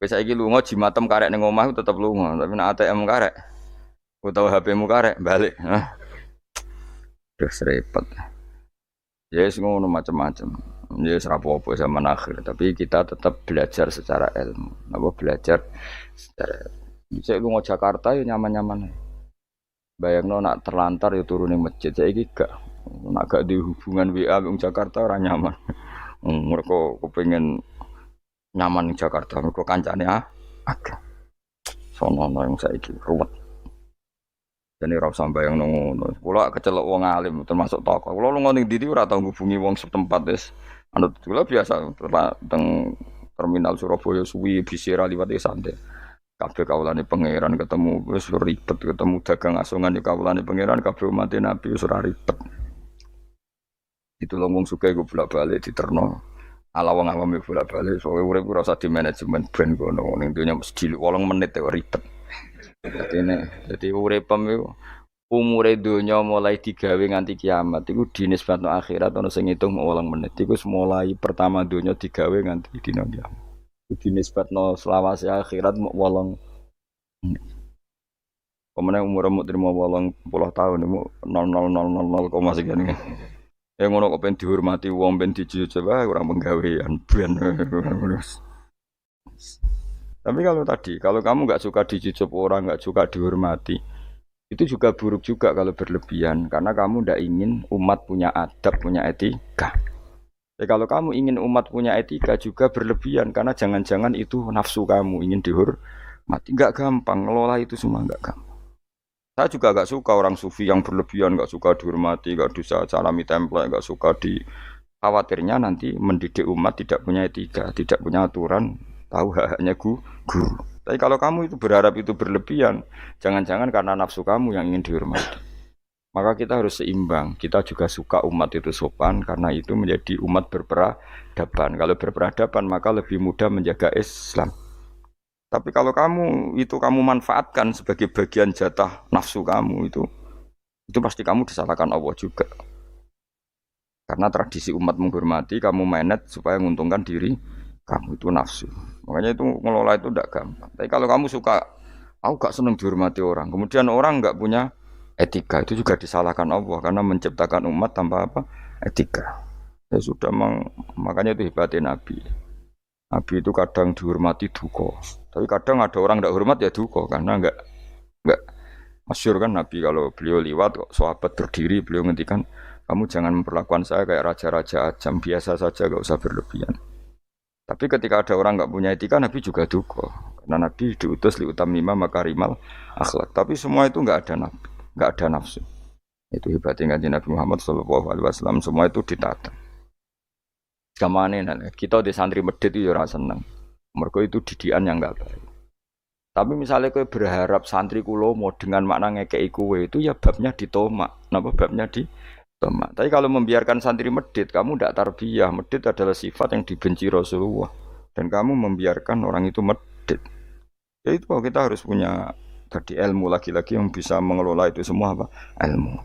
Wis saiki lunga jimatem karek ning omah tetep lunga, tapi nek ATM karek utawa HP-mu karek balik. Terus repot. Ya wis ngono macam-macam. Ya wis rapopo zaman akhir, tapi kita tetap belajar secara ilmu. Apa belajar secara bisa lunga Jakarta ya nyaman-nyaman. Bayangno nak terlantar ya turun ning masjid saiki gak. Nak gak di hubungan WA wong Jakarta ora nyaman. Mereka kepengin nyaman di Jakarta, mereka kancane agak. Sono yang saiki ruwet. Jadi ora usah bayang ngono. Kula kecelok wong alim termasuk tokoh. Kula lunga ning ndi ora tau ngubungi wong setempat wis. Anut kula biasa teng terminal Surabaya suwi bisira liwat santai. Kabeh kawulane pangeran ketemu wis ribet, ketemu dagang asongan ya kawulane pangeran, kabeh umat Nabi wis ora ribet. Itu wong sugih go bolak-balik diterno. Ala wong awam bolak-balik, soalnya urip ora usah di manajemen brand kono ning donya mesti 8 menit ya ribet. Dadi uripem iku umure donya mulai digawe nganti kiamat iku dinisbatno akhirat ana sing ngitung 8 menit. Iku mulai pertama donya digawe nganti dina kiamat. Dinisbatno selawase akhirat 8 menit. Pemenang umur terima 80 tahun iku 0000 sekian. Ya ngono kok ben dihormati wong ben dijujuk wae ora penggawean ben. Tapi kalau kamu nggak suka dijujuk orang, nggak suka dihormati, itu juga buruk juga kalau berlebihan karena kamu ndak ingin umat punya adab, punya etika. Ya kalau kamu ingin umat punya etika juga berlebihan karena jangan-jangan itu nafsu kamu ingin dihormati. Nggak gampang ngelola itu semua nggak gampang. Saya juga nggak suka orang sufi yang berlebihan, nggak suka dihormati, nggak bisa salami template, nggak suka di khawatirnya nanti mendidik umat tidak punya etika, tidak punya aturan, tahu haknya guru. Tapi kalau kamu itu berharap itu berlebihan, jangan-jangan karena nafsu kamu yang ingin dihormati. Maka kita harus seimbang. Kita juga suka umat itu sopan karena itu menjadi umat berperadaban. Kalau berperadaban maka lebih mudah menjaga Islam. Tapi kalau kamu manfaatkan sebagai bagian jatah nafsu kamu itu pasti kamu disalahkan Allah juga. Karena tradisi umat menghormati, kamu manet supaya menguntungkan diri kamu itu nafsu. Makanya itu ngelola itu tidak gampang. Tapi kalau kamu suka, aku gak seneng dihormati orang. Kemudian orang gak punya etika, itu juga disalahkan Allah karena menciptakan umat tanpa apa? Etika. Ya sudah makanya itu hebatnya Nabi. Nabi itu kadang dihormati duka. Tapi kadang ada orang tidak hormat ya duka karena enggak masyhur kan Nabi kalau beliau liwat kok sahabat berdiri beliau ngendikan kamu jangan memperlakukan saya kayak raja-raja ajam, biasa saja enggak usah berlebihan. Tapi ketika ada orang enggak punya etika Nabi juga duka. Karena Nabi diutus liutamima makarimal akhlak. Tapi semua itu enggak ada nafsu. Itu hebatnya Nabi Muhammad SAW, semua itu ditata. Gamane kita di santri medit itu ora seneng. Mergo itu didikan yang enggak baik. Tapi misalnya kowe berharap santri kulo mau dengan makna ngekeki kowe itu ya babnya ditomak. Napa babnya ditomak. Tapi kalau membiarkan santri medit, kamu ndak tarbiyah. Medit adalah sifat yang dibenci Rasulullah dan kamu membiarkan orang itu medit. Ya itu kita harus punya tadi ilmu lagi-lagi yang bisa mengelola itu semua apa? Ilmu.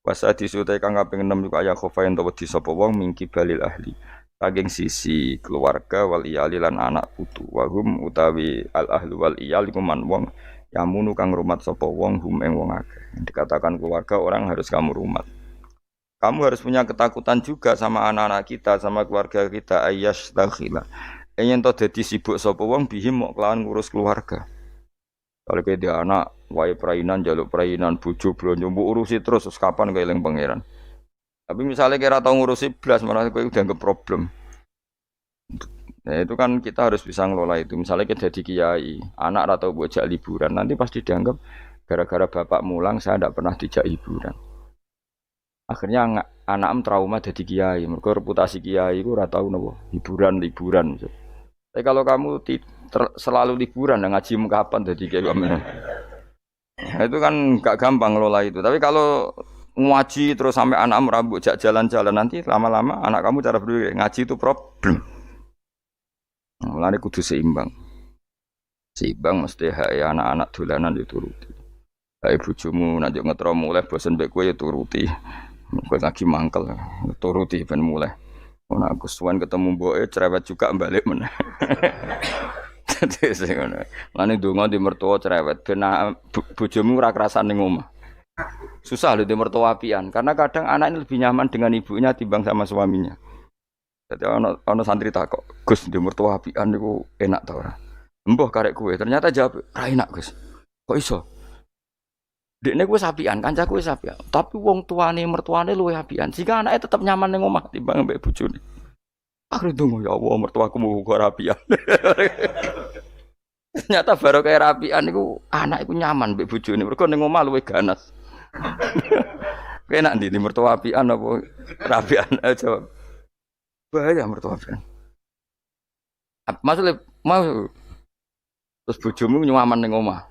Wasa disutai kang kaping 6 juga aya khofain to wedi sapa wong mingki balil ahli. Saking sisi keluarga wal iyali lan anak putu. Wahum utawi al ahlu wal iyal iku man wong yamunu kang rumat sapa wong hum ing wong akeh. Dikatakan keluarga orang harus kamu rumat. Kamu harus punya ketakutan juga sama anak-anak kita, sama keluarga kita ayyash dakhila. Yen to dadi sibuk sapa wong bihim mok kelawan ngurus keluarga. Kalau kayak dia anak, wae perainan, jaluk perainan, bojo blonjo, mbok urusi terus kapan kayak eling pangeran. Tapi misalnya kira tahu ngurusi blas malah kowe udah nggak problem. Nah itu kan kita harus bisa ngelola itu. Misalnya kita jadi kiai, anak atau bocah liburan, nanti pasti dianggap gara-gara bapak mulang saya tidak pernah dijak hiburan. Akhirnya anak trauma jadi kiai, mereka reputasi kiai itu ora tahu napa hiburan. Tapi kalau kamu selalu liburan dan ngajimu kapan jadi kiai kamu? Nah, itu kan gak gampang ngelola itu. Tapi kalau ngaji terus sampai anak merambut jalan-jalan nanti lama-lama anak kamu cara berpikir ngaji itu problem. Mulane kudu seimbang. Seimbang mesti hak anak-anak dolanan dituruti. Hak bojomu nek ngetro mulai bosen mbek kowe ya turuti. Kowe lagi mangkel turuti ben mulai. Ana aku suwen ketemu mboke cerewet juga balik meneh. Dadi sing ngono. Lane donga di mertua cerewet ben bojomu ora kerasan ning omah. Susah loh di mertua apian karena kadang anak ini lebih nyaman dengan ibunya timbang sama suaminya. Jadi ono santri takok, Gus di mertua apian niku enak ta ora? Mbah karek kowe ternyata jawab ra enak Gus. Kok iso? Dekne kuwi apian, kancaku wis apian. Tapi wong tuane mertuane luwih apian. Jika anaknya tetap nyaman ning omah timbang mbek bojone. Akhire dongo ya Allah mertuaku mau kok rapian. Ternyata baru kayak rapian niku anak iku nyaman mbek bojone. Mergo ning omah luwih ganas. Enak ndi mertua apian apa rapian jawab. Bahaya mertua apian. Maksudnya mau terus bojomu nyaman ning omah.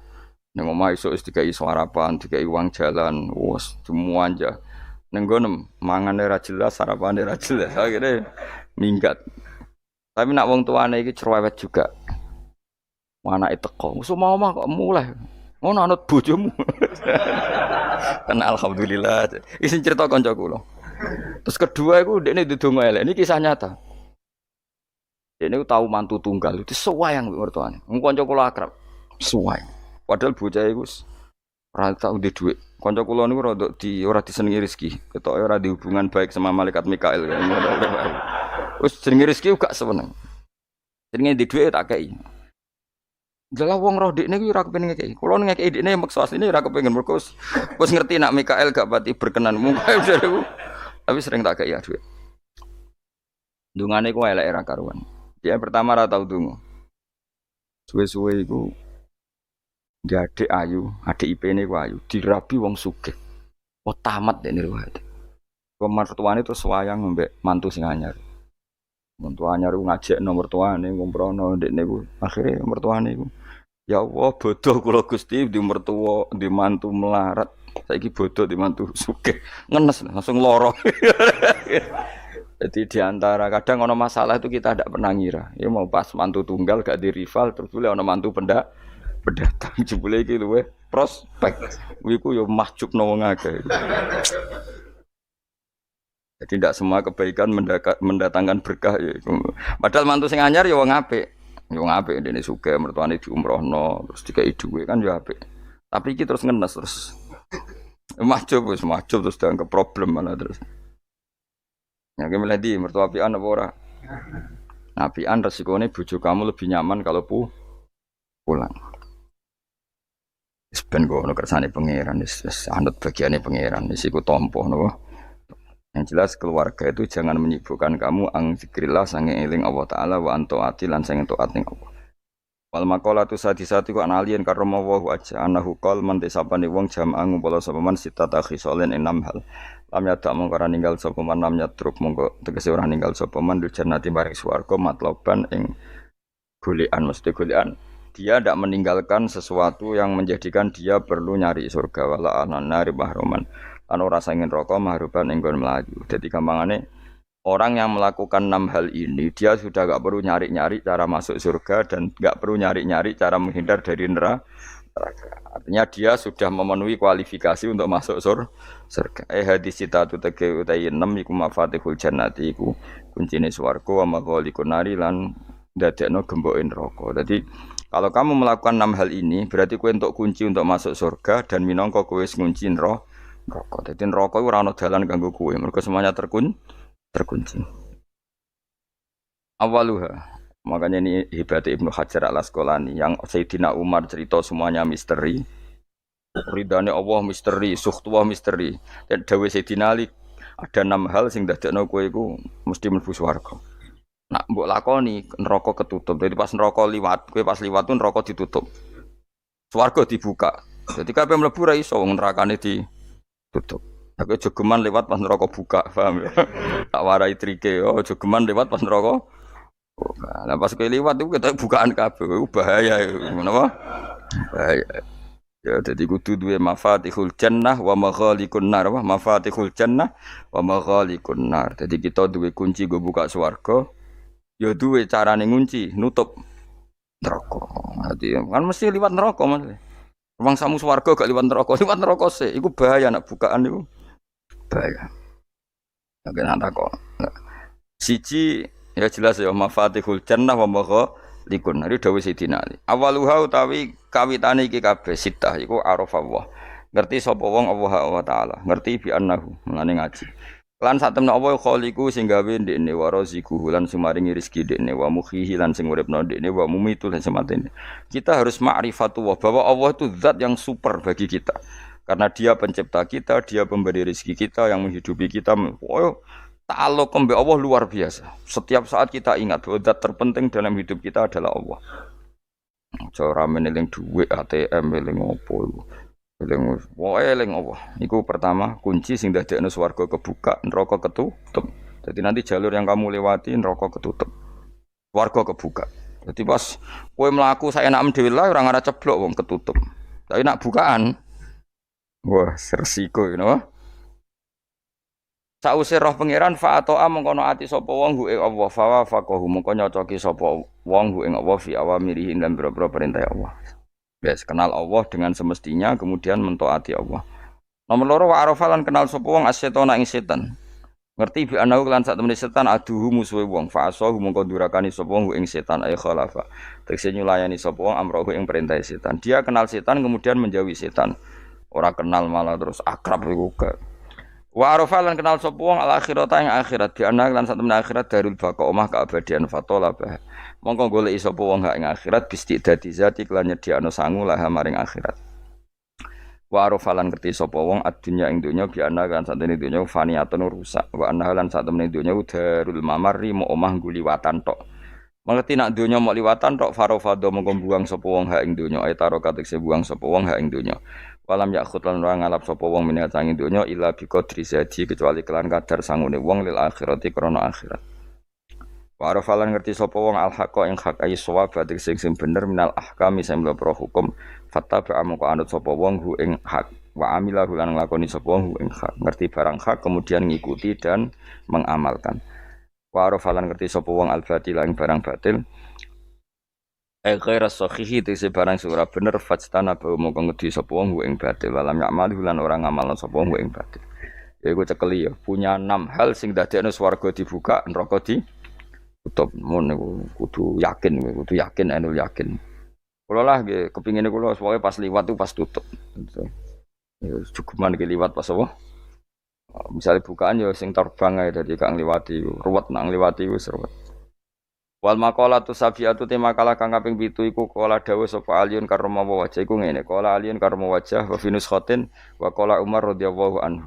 Ning omah iso wis dikai sarapan, dikai uang jalan, wes semua aja. Ning gono mangane ra jelas, sarapane ra jelas. Akhire minggat. Tapi nak wong tuane iki cerewet juga. Anake teko, wis omah kok mulai. Ngono anut bojomu. Kan alhamdulillah. Isin cerita kanca kula. Terus kedua iku ndekne ndedonga elek. Ini kisah nyata. Dekne tahu mantu tunggal itu sewayang mertuane. Wong kanca kula akrab. Sewayang. Padahal bocah iku ora tau ndek dhuwit. Kanca kula niku ora disenengi rezeki. Ketoke ora di hubungan baik sama malaikat Mikail. Wis jenenge rezeki gak seneng. Jenenge ndek dhuwit tak kei. Jelas wong roh dekne kuwi ora kepengin ngekeki. Kulo ngekeki dekne maksa asline ora kepengin mergo wis ngerti nak Mikail gak pati berkenan. Mungkin tapi sering tak kei ya dhuwit. Dungane ku elek ra karuan. Dia pertama ra tau donga. Suwe-suwe iku adik ayu, adik IP-ne ku ayu, dirabi wong sugih. Oh tamat dene riwayat. Kok mertuane terus wayang mbek mantu sing anyar. Mantu anyar ku ngajekno mertuane ngomprono ndekne ku. Akhire mertuane ku ya Allah bodoh kula Gusti di mertua di mantu melarat. Saiki bodoh di mantu sugih. Ngenes langsung lara. Jadi diantara kadang ono masalah itu kita tidak pernah ngira. Ya mau pas mantu tunggal gak di rival terus boleh ono mantu pendatang jebule iki luwe prospek. Iku yo mahjubno wong akeh. Jadi tidak semua kebaikan mendatangkan berkah ya. Padahal mantu sing anyar ya wong apik. Ya wong apik dene sugih mertuane diumrohno terus dikai dhuwit kan ya apik. Tapi iki terus ngenes terus. Mahjub terus dianggap problem malah terus. Ya ki milih di mertua apian apa ora? Apian resikone bojo kamu lebih nyaman kalau pulang. Wis ben ngono kersane pangeran wis anut bagiane pangeran wis iku tampa napa. Yang jelas keluarga itu jangan menyibukkan kamu ang zikrillah sange eling Allah taala wa antaati lan sange taat ning Allah. Wal maqalatu sadisati ku analien karma wa aja anahu qol man desapane wong jamaah ngumpul sapa man sitata khisolen enam hal. Lam yadak mongko ora ninggal sapa man lam yatruk mongko tegese ora ninggal sapa man di jannati maring swarga matloban ing golekan mesti golekan. Dia tidak meninggalkan sesuatu yang menjadikan dia perlu nyari surga wala anari mahruman lan ora sangin rokok mahruban ing nggon mlayu. Dadi gampangane orang yang melakukan 6 hal ini dia sudah enggak perlu nyari-nyari cara masuk surga dan enggak perlu nyari-nyari cara menghindar dari neraka. Artinya dia sudah memenuhi kualifikasi untuk masuk surga. Hadis citatu tege utai 6 iku mafatihul jannati iku kuncine swarga wa maghaliqun nari lan ndadekno gemboke neraka. Dadi kalau kamu melakukan 6 hal ini, berarti kowe entuk kunci untuk masuk surga dan minangka kowe wis ngunci neraka. Dadi neraka ora ana dalan kanggo kowe, mergo semuanya terkunci. Awaluha. Makanya ini hebat Ibnu Hajar Al-Asqalani yang Sayyidina Umar cerita semuanya misteri. Ridane Allah misteri, sukhtuwah misteri. Dan dawuh Sayyidina Ali ada 6 hal sing dadekno kowe iku mesti mlebu swarga. Nak mbok lakoni neraka ketutup. Jadi pas neraka liwat, kowe pas liwat tuh neraka ditutup. Swarga dibuka. Jadi kabeh mlebu ra iso wong nerakane ditutup. Aku jogeman lewat pas neraka buka, paham ya? Tak warai trike, oh jogeman lewat pas neraka buka. Lah pas kowe liwat iku ketok bukaan kabeh, bahaya iku. Menapa? Bahaya. Ya dadi kudu duwe mafatihul jannah wa maghaliqun nar, mafatihul jannah wa maghaliqun nar. Dadi kita duwe kunci go buka swarga. Ya duwe carane ngunci, nutup neraka. Dadi kan mesti liwat neraka Mas. Wong samu swarga gak liwat neraka sih. Iku bahaya nak bukaan iku. Bahaya. Nek ana kok. Siji ya jelas ya mafatihul jannah wa maghaliqun nar dawuh Sidina Ali. Awaluha utawi kawitane iki kabeh sitah iku arafallah. Ngerti sapa wong Allah taala, ngerti bi annahu mulane ngaji. Lan satemene apa khaliqu sing gawe ndekne wa raziquhu lan sumaringi rezeki ndekne wa mukhihi lan sing uripno ndekne wa mumitu lan sematene. Kita harus ma'rifatullah bahwa Allah itu zat yang super bagi kita. Karena dia pencipta kita, dia pemberi rezeki kita yang menghidupi kita. Oh, ta'alluq be Allah luar biasa. Setiap saat kita ingat bahwa zat terpenting dalam hidup kita adalah Allah. Cara meneling duit ATM eling opo iku. Eling Allah. Iku pertama kunci sing dadekno swarga kebuka, neraka ketutup. Jadi nanti jalur yang kamu lewati neraka ketutup. Swarga kebuka. Jadi pas kowe mlaku sak enak dhewe lah ora ngara ceblok wong ketutup. Tapi nak bukaan wah resiko ngono. Sause roh pangeran fa ata'a mengkono ati sapa wong hu ing Allah fa faqahu mengko nyocoki sapa wong hu ing Allah fi awamirihi lan boro-boro perintah Allah. Yes, kenal Allah dengan semestinya kemudian mentaati Allah. Nomor 2 wa arafalan kenal sapa wong asyetona ing setan. Ngerti bi anahu lan sak temene setan aduhu musuhe wong fa asahu mongko durakani sapa wong ing setan ay khalafa. Tegese nyulayani sapa wong amrohu ing perintah setan. Dia kenal setan kemudian menjauhi setan. ora kenal malah terus akrab iku gak. Wa arafa lan kenal sapa wong al akhirata ing akhirat bi ana lan sak temen akhirat darul baqa omah keabadian fatola bah. Mongko goleki sapa wong hak ing akhirat bistidati zati lan nyediakno sangu lah maring akhirat. Wa arafa lan ngerti sapa wong adunya ing donya bi ana lan sak temen donya faniyatun rusak. Wa ana lan sak temen donya darul mamari mo omah guliwatan tok. Mengerti nak donya mok liwatan tok farofado mongko buang sapa wong hak ing donya etaro katekse buang sapa wong hak ing donya. Walam yakhut lan ora ngalap sapa wong minat sangi donya illa bi qadri zadi kecuali kelan kadar sangune wong lil akhirati krana akhirat. Wa arafalan ngerti sapa wong al haqa ing hak ay sawab batik sing bener minal ahkami sing pro hukum fattaba amko anut sapa wong hu ing hak wa amila lan nglakoni sapa wong hu ing hak ngerti barang hak kemudian ngikuti dan mengamalkan. Wa arafalan ngerti sapa wong al batil ing barang batil ghaira sahihi tegese barang sing ora bener fajtana ba mongko ngedi sapa wong ing batil walam ya'mal lan ora ngamalno sapa wong ing batil. Ya iku cekeli ya, punya 6 hal sing dadekno swarga dibuka, neraka ditutup. Mun niku kudu yakin anu yakin. Kula lah nggih kepingine kula pokoke pas liwat tuh pas tutup. Ya cukupan iki liwat pas apa? Misalnya bukaan ya sing terbang ae dadi kang liwati ruwet nang liwati wis ruwet. Wal maqalatu safiatu te makalah kang kaping 7 iku kala dawuh sapa Aliun karma wajah iku ngene kala Aliun karma wajah wa finus khotin wa kala Umar radhiyallahu anhu.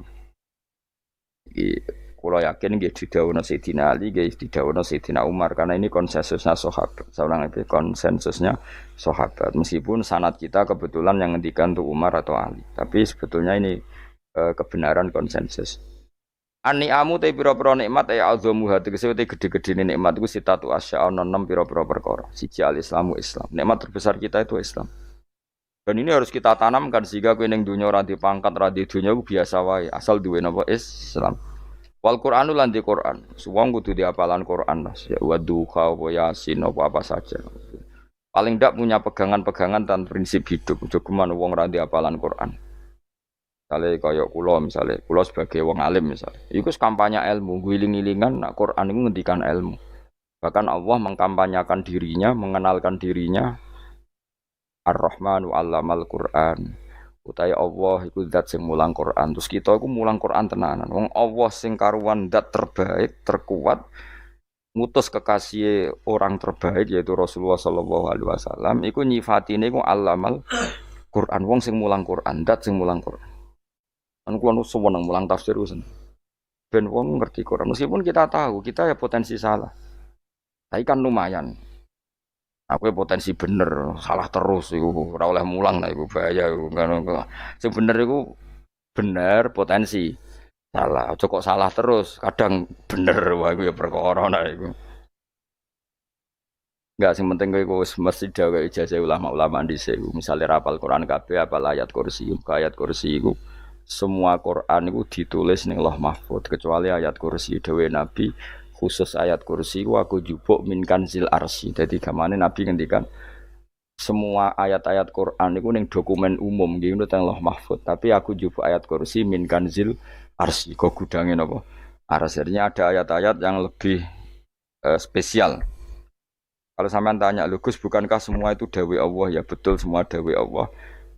Iki kula yakin nggih didhawuhna Sayyidina Ali nggih didhawuhna Sayyidina Umar karena ini konsensusnya sahabat. Saulang iki konsensusnya sahabat meskipun sanad kita kebetulan yang ngendikan tuh Umar atau Ali tapi sebetulnya ini kebenaran konsensus. An-ni'amu te pira-pira nikmat ya azamu hati tegese te gede-gedene nikmat iku sitatu asya ana 6 pira-pira perkara. Siji al-islamu Islam. Nikmat terbesar kita itu Islam. Dan ini harus kita tanamkan sehingga kowe ning dunya ora dipangkat ora di dunya ku biasa wae asal duwe napa Islam. Wal Qur'anu lan di Qur'an. Wong kudu diapalan Qur'an Mas. Ya waduha wa yasin apa saja. Paling ndak punya pegangan-pegangan dan prinsip hidup. Aja kuman wong ora diapalan Qur'an. Misalnya kaya kula sebagai wong alim misalnya, iku kampanye ilmu, giling-gilingan nak Quran itu ngendikan ilmu. Bahkan Allah mengkampanyakan dirinya, mengenalkan dirinya Ar-Rahmanu 'allamal Qur'an. Utahe Allah iku zat sing mulang Quran. Terus kita iku mulang Quran tenanan. Wong Allah sing karuan zat terbaik, terkuat, ngutus kekasih orang terbaik yaitu Rasulullah sallallahu alaihi wasallam iku nyifatine iku 'allamal Quran. Wong sing mulang Quran, zat sing mulang Quran. Kan kula seneng mulang tafsir usen. Ben wong ngerti Quran. Meskipun kita tahu kita ya potensi salah. Tapi kan lumayan. Aku ya potensi bener, salah terus iku ora oleh mulang lah iku bahaya iku. Sing bener iku bener potensi. Salah, aja kok salah terus. Kadang bener wae iku ya perkara nah iku. Enggak sing penting kowe wis mesti gawe ijazah ulama-ulama dhisik. Misale rapal Quran kabeh apal ayat kursi, ayat kursi iku semua Quran itu ditulis ning Lauh Mahfuz kecuali ayat kursi dawuh Nabi khusus ayat kursi ku aku jupuk min kanzil arsy. Dadi gamane Nabi ngendikan semua ayat-ayat Quran itu ning dokumen umum nggih nang Lauh Mahfuz tapi aku jupuk ayat kursi min kanzil arsy. Kok gudange napa? Artinya ada ayat-ayat yang lebih spesial. Kalau sampean tanya, "Gus, bukankah semua itu dawuh Allah?" Ya betul semua dawuh Allah.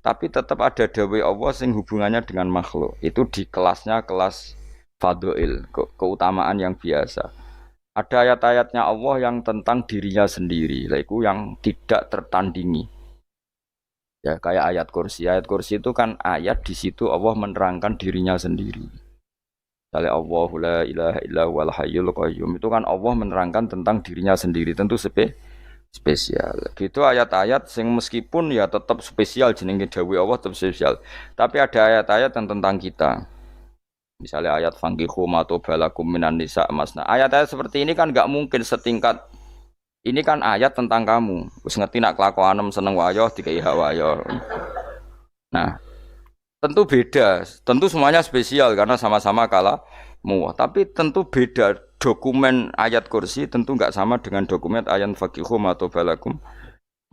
Tapi tetap ada dawuh Allah sing hubungannya dengan makhluk. Itu di kelasnya kelas fadhil, keutamaan yang biasa. Ada ayat-ayatnya Allah yang tentang dirinya sendiri, yaitu yang tidak tertandingi. Ya kayak ayat kursi. Ayat kursi itu kan ayat di situ Allah menerangkan dirinya sendiri. Misalnya Allahu la ilaha illa huwal hayyul qayyum. Itu kan Allah menerangkan tentang dirinya sendiri, tentu spesial. Gitu ayat-ayat sing meskipun ya tetap spesial jenenge dawuh Allah tetap spesial. Tapi ada ayat-ayat yang tentang kita. Misalnya ayat fankihu ma tobalakum minan nisa masna. Ayat-ayat seperti ini kan enggak mungkin setingkat ini kan ayat tentang kamu. Wis ngerti nak kelakuanem seneng wayo dikai hak wayo. Nah, tentu beda. Tentu semuanya spesial karena sama-sama kalamu. Tapi tentu beda. Dokumen ayat kursi tentu enggak sama dengan dokumen ayat fakihum atau balakum.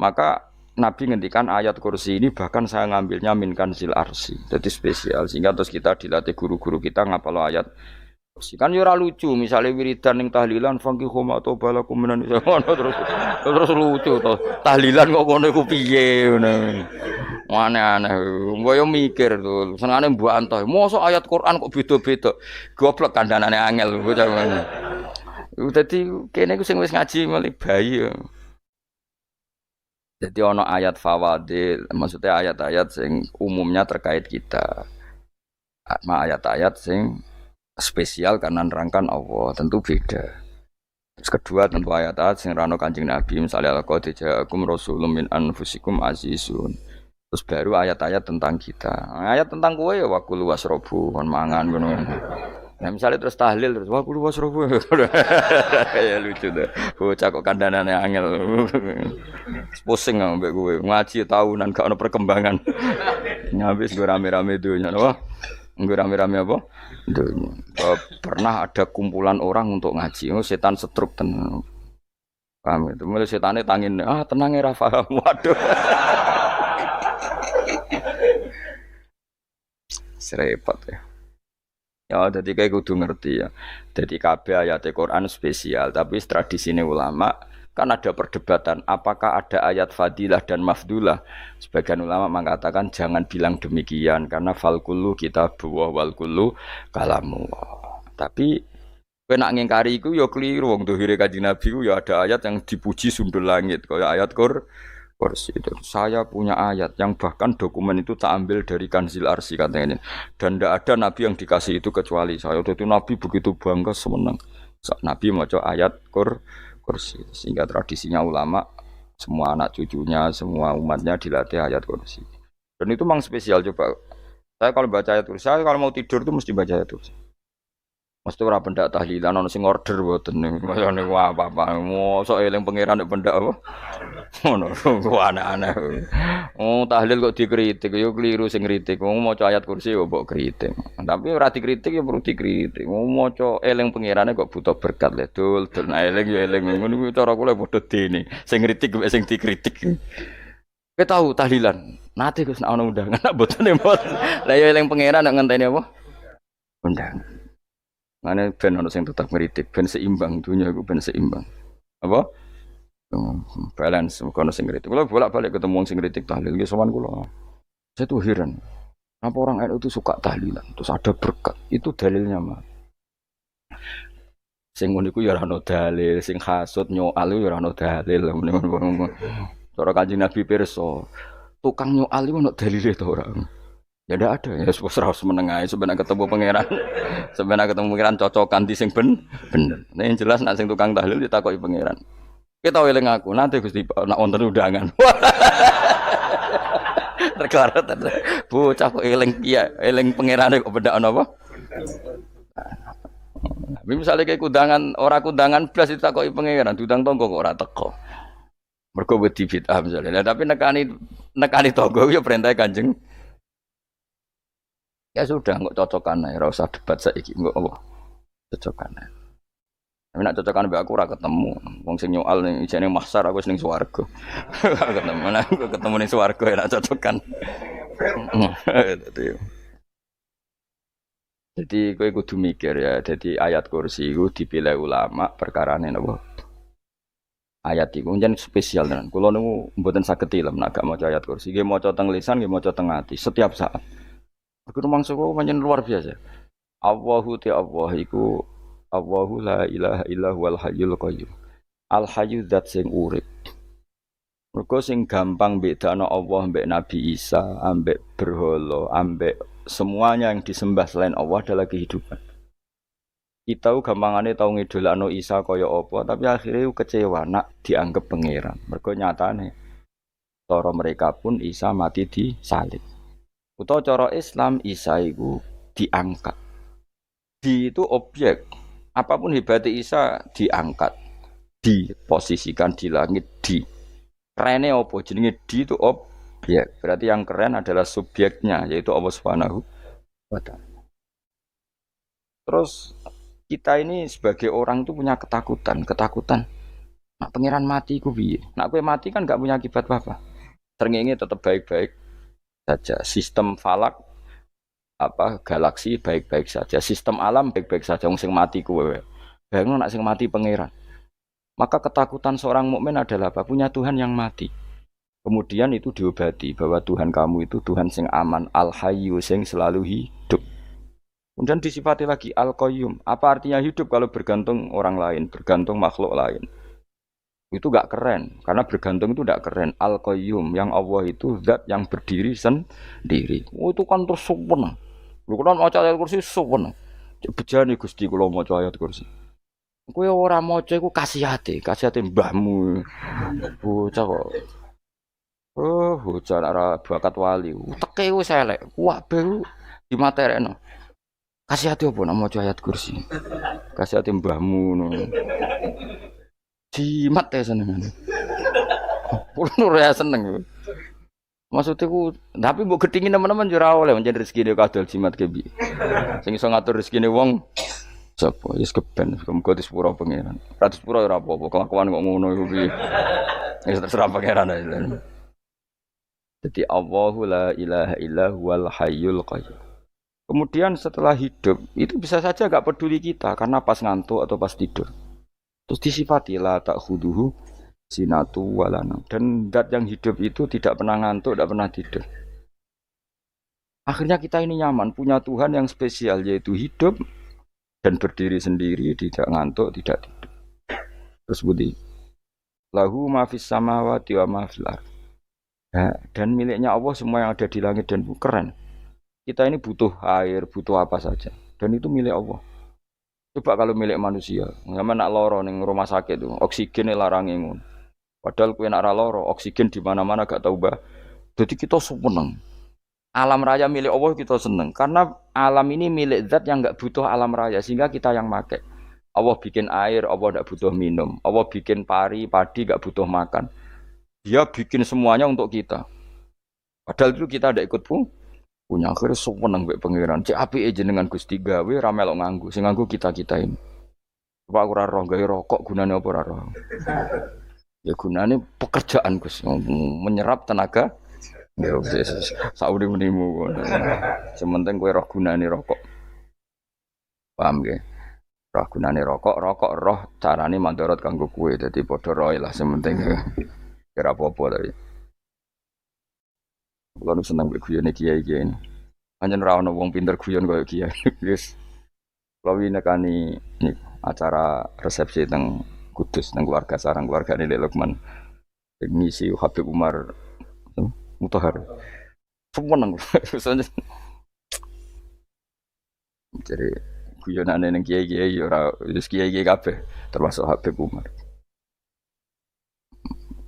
Maka Nabi ngendikan ayat kursi ini bahkan saya ngambilnya min kanzil arsy. Jadi spesial sehingga terus kita dilatih guru-guru kita ngapalo ayat Kan yo ora lucu, misalnya wiridan ning tahlilan fangki khoma atau balakum minan nisa ngono terus lucu to. Tahlilan kok ngono iku piye ngono. Aneh-aneh. Mbok yo mikir to, senengane mbok antah. Mosok ayat Quran kok beda-beda. Goblok kandhanane angel bocah ngono. Dadi kene iku sing wis ngaji mulai bayi yo. Jadi ono ayat fawadil, maksudnya ayat-ayat sing umumnya terkait kita. Ayat-ayat sing spesial karena nerangkan Allah, tentu beda. Terus kedua tentu ayat-ayat sing rano Kanjeng Nabi, misalnya laqad ja'akum rasulun min anfusikum azizun. Terus baru ayat-ayat tentang kita. Ayat tentang kowe ya wakulu wasrobu kon mangan ngono. Nah misalnya terus tahlil terus wakulu wasrobu. Ya lucu deh. Bocah kok kandhanane angel. Pusing ambek kowe. Ngaji tahunan gak ono perkembangan. Nyabis gue rame-rame dunya. Wah. Gue rame-rame apa? Dunya. Pernah ada kumpulan orang untuk ngaji. Oh, setan setruk tenang. Paham itu. Mulai setannya tangin, tenang ya Rafa. Waduh. Serepot ya. Ya, jadi kayak kudu ngerti ya. Jadi kabeh ayat Quran spesial, tapi tradisine ulama kan ada perdebatan apakah ada ayat fadilah dan mafdulah. Sebagian ulama mengatakan jangan bilang demikian karena fal kullu kitabullah wal kullu kalamullah. Tapi kowe nak ngingkari iku ya keliru wong dohire Kanjeng Nabi ku ya ada ayat yang dipuji sundul langit kaya ayat Kursi itu. Saya punya ayat yang bahkan dokumen itu tak ambil dari Kanzil Arsy katanya. Dan tidak ada nabi yang dikasih itu kecuali saya. Itu nabi begitu bangga semenang. Nabi maca ayat Kursi. Sehingga tradisinya ulama semua anak cucunya, semua umatnya dilatih ayat Kursi. Dan itu memang spesial coba. Saya kalau baca ayat Kursi, saya kalau mau tidur itu mesti baca ayat Kursi. Mesti ora pendak tahlilan ono sing order mboten niku. Mayane apa-apa. Mosok eling pangeran nek pendak apa? Ngono, aneh-aneh. Oh, tahlil kok dikritik, yo keliru sing kritik. Wong maca ayat Kursi yo mbok kritik. Tapi ora dikritik yo perlu dikritik. Wong maca eling pangerane kok butuh berkat le. Dul eling yo eling. Ngono kuwi cara kula padha dene. Sing kritik sing dikritik. Kowe tahu tahlilan? Nate Gus nek ana undangan nek mboten mboten. Lah yo eling pangeran nek ngenteni apa? Undangan. Mane ben ono sing tetap ngritik, ben seimbang dunia iku ben seimbang. Apa? Balance kono sing ngritik. Kula bolak-balik ketemu wong sing ngritik tahlil nggih sowan kula. Saya tuh heran. Kenapa orang NU itu suka tahlilan? Terus ada berkat. Itu dalilnya mah. Sing ngono iku ya ora ono dalil, sing hasud nyoal ya ora ono dalil. Cara Kanjeng Nabi pirsa, tukang nyoal iku ono dalile to ora? Ya ndak ada, ya harus menengahi sebenarnya ketemu pangeran. Sebenarnya ketemu pangeran cocokan di sing bener. Nah yang jelas nak sing tukang tahlil ditakoki pangeran. Kita eling aku, nanti Gusti nak wonten undangan. Terkarat bocah kok eling iya, eling pangerane kok beda ana apa? Tapi misalnya kayak kundangan blas ditakoki pangeran, diundang tonggo kok ora teko. Mergo wedi bid'ah misalnya. Tapi nekani tonggo ya perintah Kanjeng. Ya sudah, nggak cocokan aja, ora usah debat saiki, nggak apa, cocokan aja. Tapi nak cocokan mbak aku ora ketemu, wong sing nyoal ning jane mahsyar aku wis ning swarga. Ketemu ning swarga ya nak cocokan. Jadi kowe kudu mikir ya, jadi ayat Kursi iku dipilih ulama perkarane napa? Ayat iku njen spesial tenan. Kula niku mboten saged ilem nek gak maca ayat Kursi, nggih maca teng lisan, nggih maca teng ati setiap saat. Aku mangsa kok pancen luar biasa. Allahu ta Allah iku Allahu la ilaha illa huwal hayyul qayyum. Al hayyu zat sing urip. Mergo sing gampang bedano Allah mbek Nabi Isa, ambek berhala, ambek semuanya yang disembah selain Allah adalah kehidupan. Kita gampangane tau ngidolakno Isa kaya apa, tapi akhirnya kecewa nak dianggap pangeran. Mergo nyatane cara mereka pun Isa mati disalib. Utawa cara Islam Isa itu diangkat. Di itu objek. Apapun hebatnya Isa diangkat. Diposisikan di langit di. Kerene apa? Jenenge di itu objek. Berarti yang keren adalah subjeknya yaitu Allah Subhanahu wa taala. Terus kita ini sebagai orang itu punya ketakutan. Nak pangeran mati ku piye? Nak kowe mati kan gak punya akibat apa-apa. Srengenge tetap baik-baik saja. Sistem falak galaksi baik-baik saja, sistem alam baik-baik saja, wong sing mati kuwe. Bayangno nek sing mati pangeran. Maka ketakutan seorang mukmin adalah apa? Punya Tuhan yang mati. Kemudian itu diobati bahwa Tuhan kamu itu Tuhan sing aman, al-hayyu sing selalu hidup. Kemudian disifati lagi al-qayyum. Apa artinya hidup kalau bergantung orang lain, bergantung makhluk lain? Itu gak keren, karena bergantung itu gak keren. Al-qayyum, yang Allah itu zat yang berdiri sendiri. Oh, itu kan terus sempurna. Lu kan maca ayat kursi sempurna. Bejane Gusti kula maca ayat kursi. Kowe ora maca iku kasihate mbahmu. Bocah kok. Oh, bocah ora bakat wali. Teke wis elek. Kabeh dimaterekno. Kasih hati apa nak maca ayat kursi? Kasih hati mbahmu ngono. Jimat ya senengan. Kulo ora seneng. Maksudnya ku, tapi mbok gedhingi teman-teman yo ora oleh pancen rezekine kadol jimat kebi. Sing iso ngatur rezekine wong sapa? Wis keben, muga disepuro pangeran. Ora disepuro ora apa-apa, kelakuan kok ngono iku piye. Wis terserah pangeran ae. Jadi Allahu la ilaha illa huwal hayyul qayyum. Kemudian setelah hidup, itu bisa saja gak peduli kita karena pas ngantuk atau pas tidur. Terus disifati la ta'khuduhu sinatu walana. Dan zat yang hidup itu tidak pernah ngantuk, tidak pernah tidur. Akhirnya kita ini nyaman, punya Tuhan yang spesial yaitu hidup dan berdiri sendiri, tidak ngantuk, tidak tidur. Terus budi. Lahu ma fis samawati wa ma fil ardh. Dan miliknya Allah semua yang ada di langit dan bumi. Keren. Kita ini butuh air, butuh apa saja. Dan itu milik Allah. Coba kalau milik manusia. Sama nak loro ning rumah sakit itu, oksigennya larang ngono. Padahal kowe nak ra loro, oksigen di mana-mana gak tau bah. Jadi kita seneng. Alam raya milik Allah kita seneng. Karena alam ini milik zat yang gak butuh alam raya. Sehingga kita yang make. Allah bikin air, Allah gak butuh minum. Allah bikin padi gak butuh makan. Dia bikin semuanya untuk kita. Padahal itu kita tidak ikut punya. Akhirnya seneng mbek pangeran. Cek apike jenengan Gusti gawe ra melok nganggo. Sing nganggo kita-kita ini. Apa ora roh gawe rokok gunane apa ora roh? Ya gunane pekerjaan Gus, menyerap tenaga. Ya wis sauri-unimu. Sementing kowe roh gunane rokok. Paham nggih? Roh gunane rokok roh carane mandorot kanggo kowe. Dadi padha roe lah sementing kira apa-apa tapi. Kulo seneng mbek guyone kiai-kiai ini. Pancen ra ono wong pinter guyon koyo kiai. Wis. Kulo nekani acara resepsi teng Kudus teng keluarga sarang keluargane Lek Lukman. Ngisi Habib Umar Mutahar. Seneng. Jadi guyonane ning kiai-kiai ora wis kiai-kiai kabeh termasuk Habib Umar.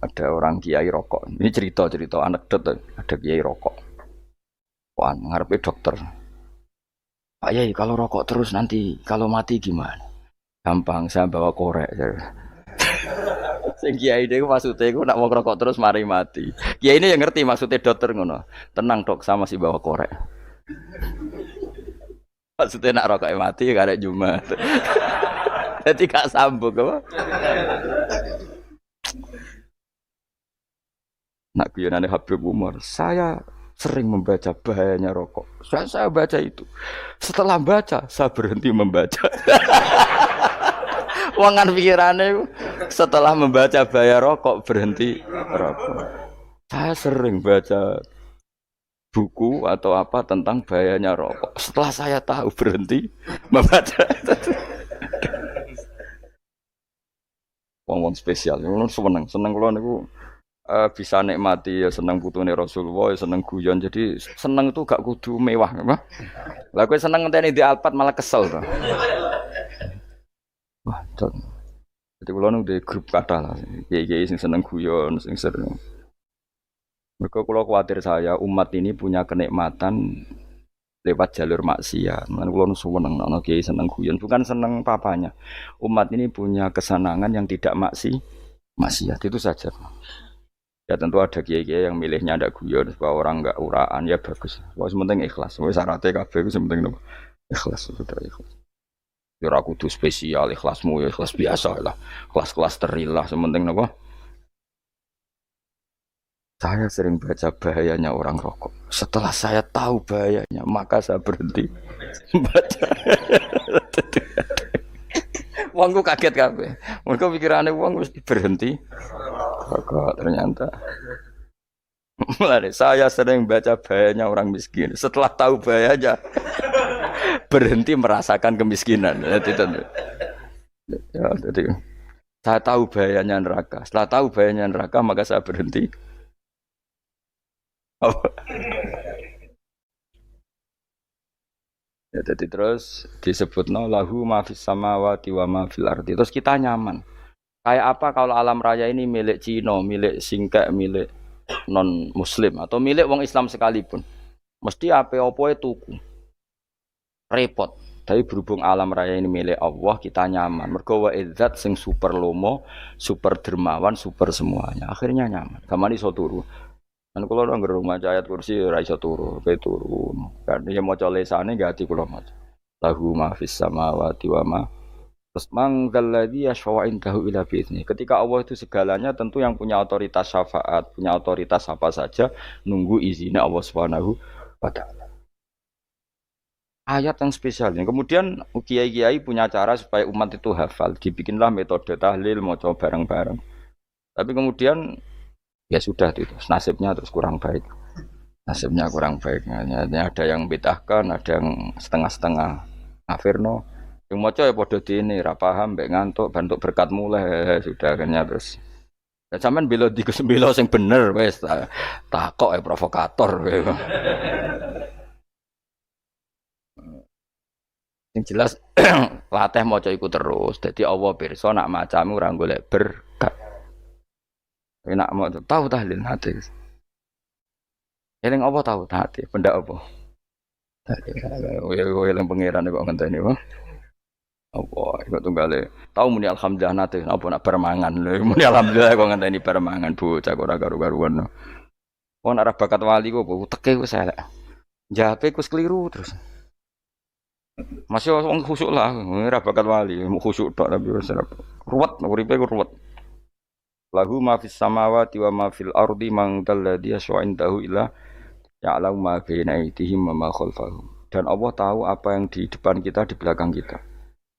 Ada orang kiai rokok. Ini cerita anekdot. Ada kiai rokok. Wah, ngarepe dokter. Pak Yai, kalau rokok terus nanti kalau mati gimana? Gampang, saya bawa korek. Sing kiai niku maksudnya iku nak mau rokok terus mari mati. Kiai ini yang ngerti maksudnya dokter ngono. Tenang dok, sama si bawa korek. Maksudnya nak rokoknya mati gak ada Jumat. Jadi gak sambung apa? Nak guyonane Habib Umar, saya sering membaca bahayanya rokok. Saya baca itu. Setelah baca, saya berhenti membaca. Wangan pikirannya setelah membaca bahaya rokok berhenti rokok. Saya sering baca buku atau apa tentang bahayanya rokok. Setelah saya tahu berhenti membaca. Wong-wong spesial, seneng kula niku. Bisa nikmati ya seneng putune Rasulullah, ya seneng guyon. Jadi seneng itu gak kudu mewah, apa? Lah kowe seneng ngenteni di Alphard malah kesel to. Wah, jadi kula nang di grup kathah lah. Kiai-kiai sing seneng guyon, sing sering. Mergo kula kuwatir saya umat ini punya kenikmatan lewat jalur maksiat. Lan kula seneng ana kiai seneng guyon, bukan seneng papanya. Umat ini punya kesenangan yang tidak maksiat itu saja. Ya tentu ada kiai-kiai yang milihnya ada guyon supaya orang enggak uraan ya bagus. Wes penting ikhlas. Wes syaratnya kabeh iku penting nopo? Ikhlas sudah ikhlas. Ya ora kudu spesial ikhlasmu ya ikhlas biasa lah. Kelas-kelas steril lah penting nopo? Saya sering baca bahayanya orang rokok. Setelah saya tahu bahayanya, maka saya berhenti baca. Wongku kaget kabeh. Mergo pikirane wong mesti berhenti rokok ternyata. Mulai saya sering baca bahayanya orang miskin. Setelah tahu bahayanya, berhenti merasakan kemiskinan. Jadi saya tahu bahayanya neraka. Setelah tahu bahayanya neraka, maka saya berhenti. Ya, jadi terus disebut lahu ma fis samawati wa ma fil ardi. Terus kita nyaman. Kayak apa kalau alam raya ini milik Cina, milik Singkek, milik non Muslim atau milik wong Islam sekalipun. Mesti apa-apa tuku. Repot. Tapi berhubung alam raya ini milik Allah, kita nyaman. Mergo wa izzat sing super lomo, super dermawan, super semuanya. Akhirnya nyaman. Gamane iso turu. Kan kula nang rumah ayat kursi ora iso turu, pe turu. Kan ya maca lesane gak ati kula maca. Lahu ma fis samawati wa ma. Terus manggalladzi yashfa'u indahu ila bi'izni. Ketika Allah itu segalanya tentu yang punya otoritas syafaat, punya otoritas apa saja nunggu izinnya Allah Subhanahu wa taala. Ayat yang spesial. Kemudian kiai-kiai punya cara supaya umat itu hafal. Dibikinlah metode tahlil maca bareng-bareng. Tapi kemudian ya sudah itu nasibnya terus kurang baik, nasibnya kurang baik. Ada yang bedahkan, ada yang setengah-setengah ngafirno yang moco ya podo dini ra paham mbek ngantuk bantuk berkat mulai sudah akhirnya terus ya sampean bela di bela sing bener wis takok provokator yang jelas latih maca iku terus dadi Allah pirsa nak macamu ora golek berkat. Enak mau tahu tahlil hati. Eling apa tahu hati? Benda apa? Eling pangeran kok ngenteni wae. Apa iku tunggale. Tahu muni alhamdulillah nate apa nak bermangan. Muni alhamdulillah kok ngenteni bermangan bocah ora karu-karuan. Wong arah bakat wali kok teke wis elek. Jape wis keliru terus. Masih wong khusuk lah, ora bakat wali, khusuk tok tapi wis ruwet, uripe ku ruwet. Lahu ma fis samawati wa ma fil ardi man dalladhi yashfa'u indahu illa ya'lamu ma baina aydihim wa ma khalfahum. Dan Allah tahu apa yang di depan kita, di belakang kita.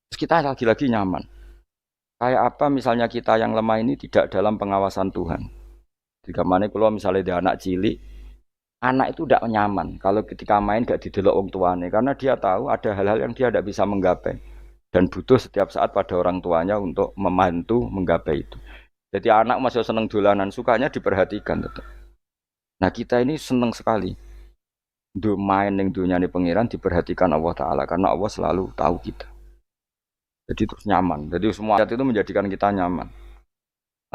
Terus kita lagi-lagi nyaman. Kayak apa misalnya kita yang lemah ini tidak dalam pengawasan Tuhan. Jika mana kalau misalnya dia anak cilik, anak itu tidak nyaman kalau ketika main gak didelok wong tuane karena dia tahu ada hal-hal yang dia tidak bisa menggapai dan butuh setiap saat pada orang tuanya untuk membantu menggapai itu. Jadi anak masih seneng dolanan, sukanya diperhatikan tetap. Nah kita ini seneng sekali. Main yang dunia ini pengiran diperhatikan Allah Ta'ala. Karena Allah selalu tahu kita. Jadi terus nyaman. Jadi semua ayat itu menjadikan kita nyaman.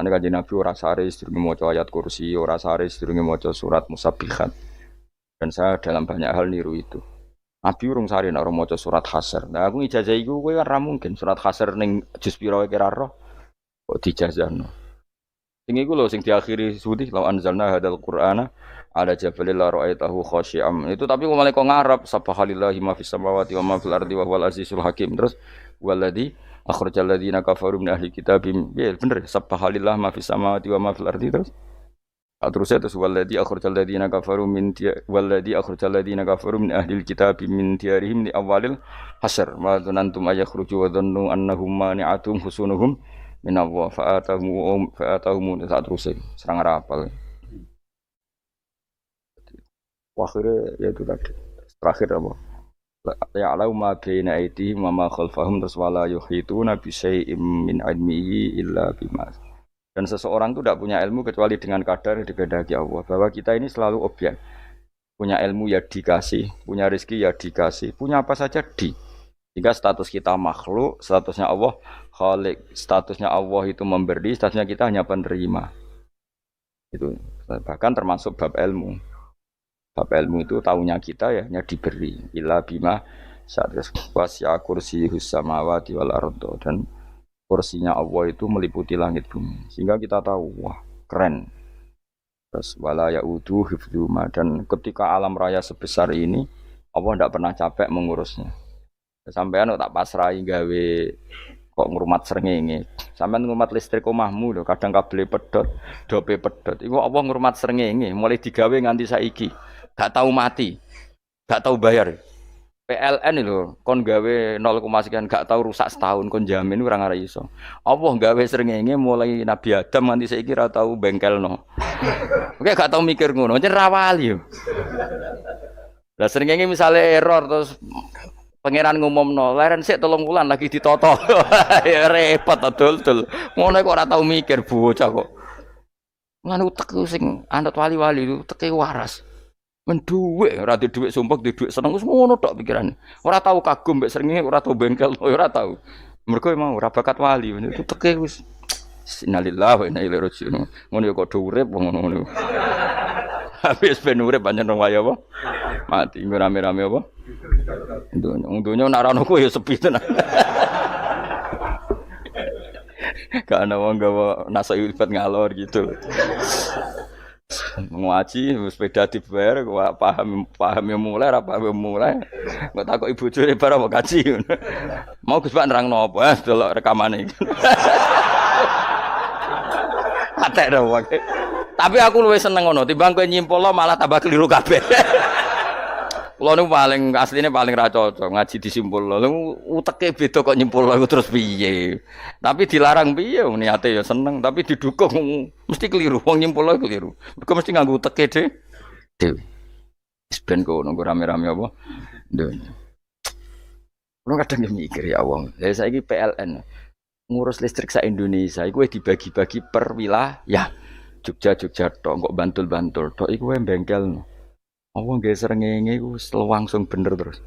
Nanti kan Nabi ora sare sedurunge maca ayat kursi, ora sare sedurunge maca surat Musabbihat. Dan saya dalam banyak hal niru itu. Nabi urung sare nek ora maca surat Hasyr. Nah aku ijazah iku kowe kan ra mungkin surat Hasyr ning juz pira wae kira roh. Kok dijazahno. Sing iku lho sing diakhiri sudi law anzalna hadzal qur'ana ala jabalil la ra'aitahu khashi'am. Itu tapi kok malah kok ngarep subhanallahi ma fis samawati wa ma fil ardi wa huwal azizul hakim. Terus waladzi akhrajal ladzina kafaru min ahli kitab. Ya bener subhanallahi ma fis samawati wa ma fil ardi terus. Terusnya terus waladzi akhrajal ladzina kafaru min waladzi akhrajal ladzina kafaru min ahli kitab min diyarihim li awalil hasyr. Ma dzanantum ayakhruju wa dhannu annahum mani'atum husunuhum minallah fa'atahum saat rusik serang rapal. Akhirnya ya itu tadi terakhir apa ya'lamu ma baina aydihim wa ma khalfahum wala yuhituna bi syai'in min ilmihi illa bima. Dan seseorang itu tidak punya ilmu kecuali dengan kadar yang dikehendaki Allah. Bahwa kita ini selalu objek. Punya ilmu ya dikasih, punya rezeki ya dikasih, punya apa saja di. Jika status kita makhluk, statusnya Allah Khalik, statusnya Allah itu memberi, statusnya kita hanya penerima. Itu bahkan termasuk bab ilmu. Bab ilmu itu tahunya kita ya hanya diberi. Illa bima saat wasya kursiyus samawati wal ardo, dan kursinya Allah itu meliputi langit bumi. Sehingga kita tahu wah keren. Terus wala yaudu hifdzuma, dan ketika alam raya sebesar ini Allah tidak pernah capek mengurusnya. Sampean tak pasrahi gawe kok ngrumat srengenge. Sampeyan ngrumat listrik omahmu lho, kadang kabel pedhot, dope pedhot. Iku apa ngrumat srengenge, mulai digawe nganti saiki. Gak tau mati, gak tau bayar. PLN lho, kon gawe 0, sekian gak tau rusak setahun kon jamin ora ngara iso. Apa gawe srengenge mulai Nabi Adam nganti saiki ora tau bengkelno. Oke gak tau mikir ngono, jen ra wali yo. Lah srengenge misale error terus pangeran ngumumno, leren sik 3 wulan lagi ditoto. Ya repot dol-dol. Ngono kok ora tau mikir bocah kok. Ngono utek sing anut wali-wali itu teke waras. Men dhuwit ora di dhuwit sumpek di dhuwit seneng wis ngono tok pikirane. Ora tau kagum mbek srengenge, ora tau bengkel, ora tau. Mergo emang ora bakat wali, itu teke wis innalillahi wa inna ilaihi raji'un. Ngono ya kok do urip ngono-ngono. Habis ben urip pancen rong wae apa? Mati rame-rame apa? Dunya nak ana ku ya sepi tenan. Gak ana wong gawa nasoi ibad ngalor gitu. Ngaji sepeda dibayar paham yang mulai ora paham mulai. Kok takok ibu bojone bar apa kaji. Mau Gus Pak nerangno apa? Delok rekamane. Atek ora wae. Tapi aku luwih seneng ngono timbang kowe nyimpulno malah tambah keliru kabeh. Kulo niku paling asline paling ra cocok ngaji disimpulno. Lha uteke beda kok nyimpulno iku terus piye. Tapi dilarang piye wong niate ya seneng tapi didukung mesti keliru. Wong nyimpulno keliru. Mergo mesti nganggo uteke dhewe. Wis ben kono rame-rame apa? Donya. Kulo kadang mikir ya wong. Lah saiki PLN ngurus listrik sak Indonesia iku dibagi-bagi per wilayah. Jogja tok kok Bantul tok iku wae bengkel. Wong nggih srengenge iku langsung bener terus.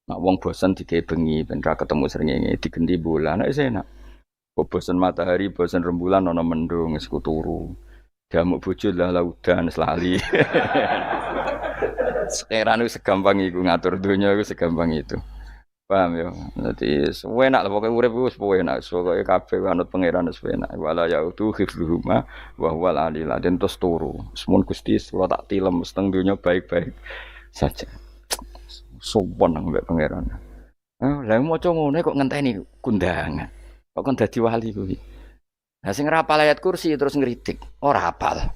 Nek wong bosen digawe bengi ben ra ketemu srengenge digenti bulan nek enak. Kok bosen matahari, bosen rembulan ana mendung wis turu. Jamuk bojo lah laudan selali. Sekarang itu segampang iku ngatur donya iku segampang itu. Paham ya? Dadi enak lah pokoke urip wis enak. Pokoke kabeh anut pangeran wis enak. Wala yautu khifruhuma wa huwal alil adin terus turu. Semun Gusti kula tak tilem seteng donya baik-baik saja. Sopan nang mbek pangeran. Lah maca ngono kok ngenteni kundangan. Kok kon dadi wali kuwi. Lah sing ora hafal ayat kursi terus ngritik. Ora hafal.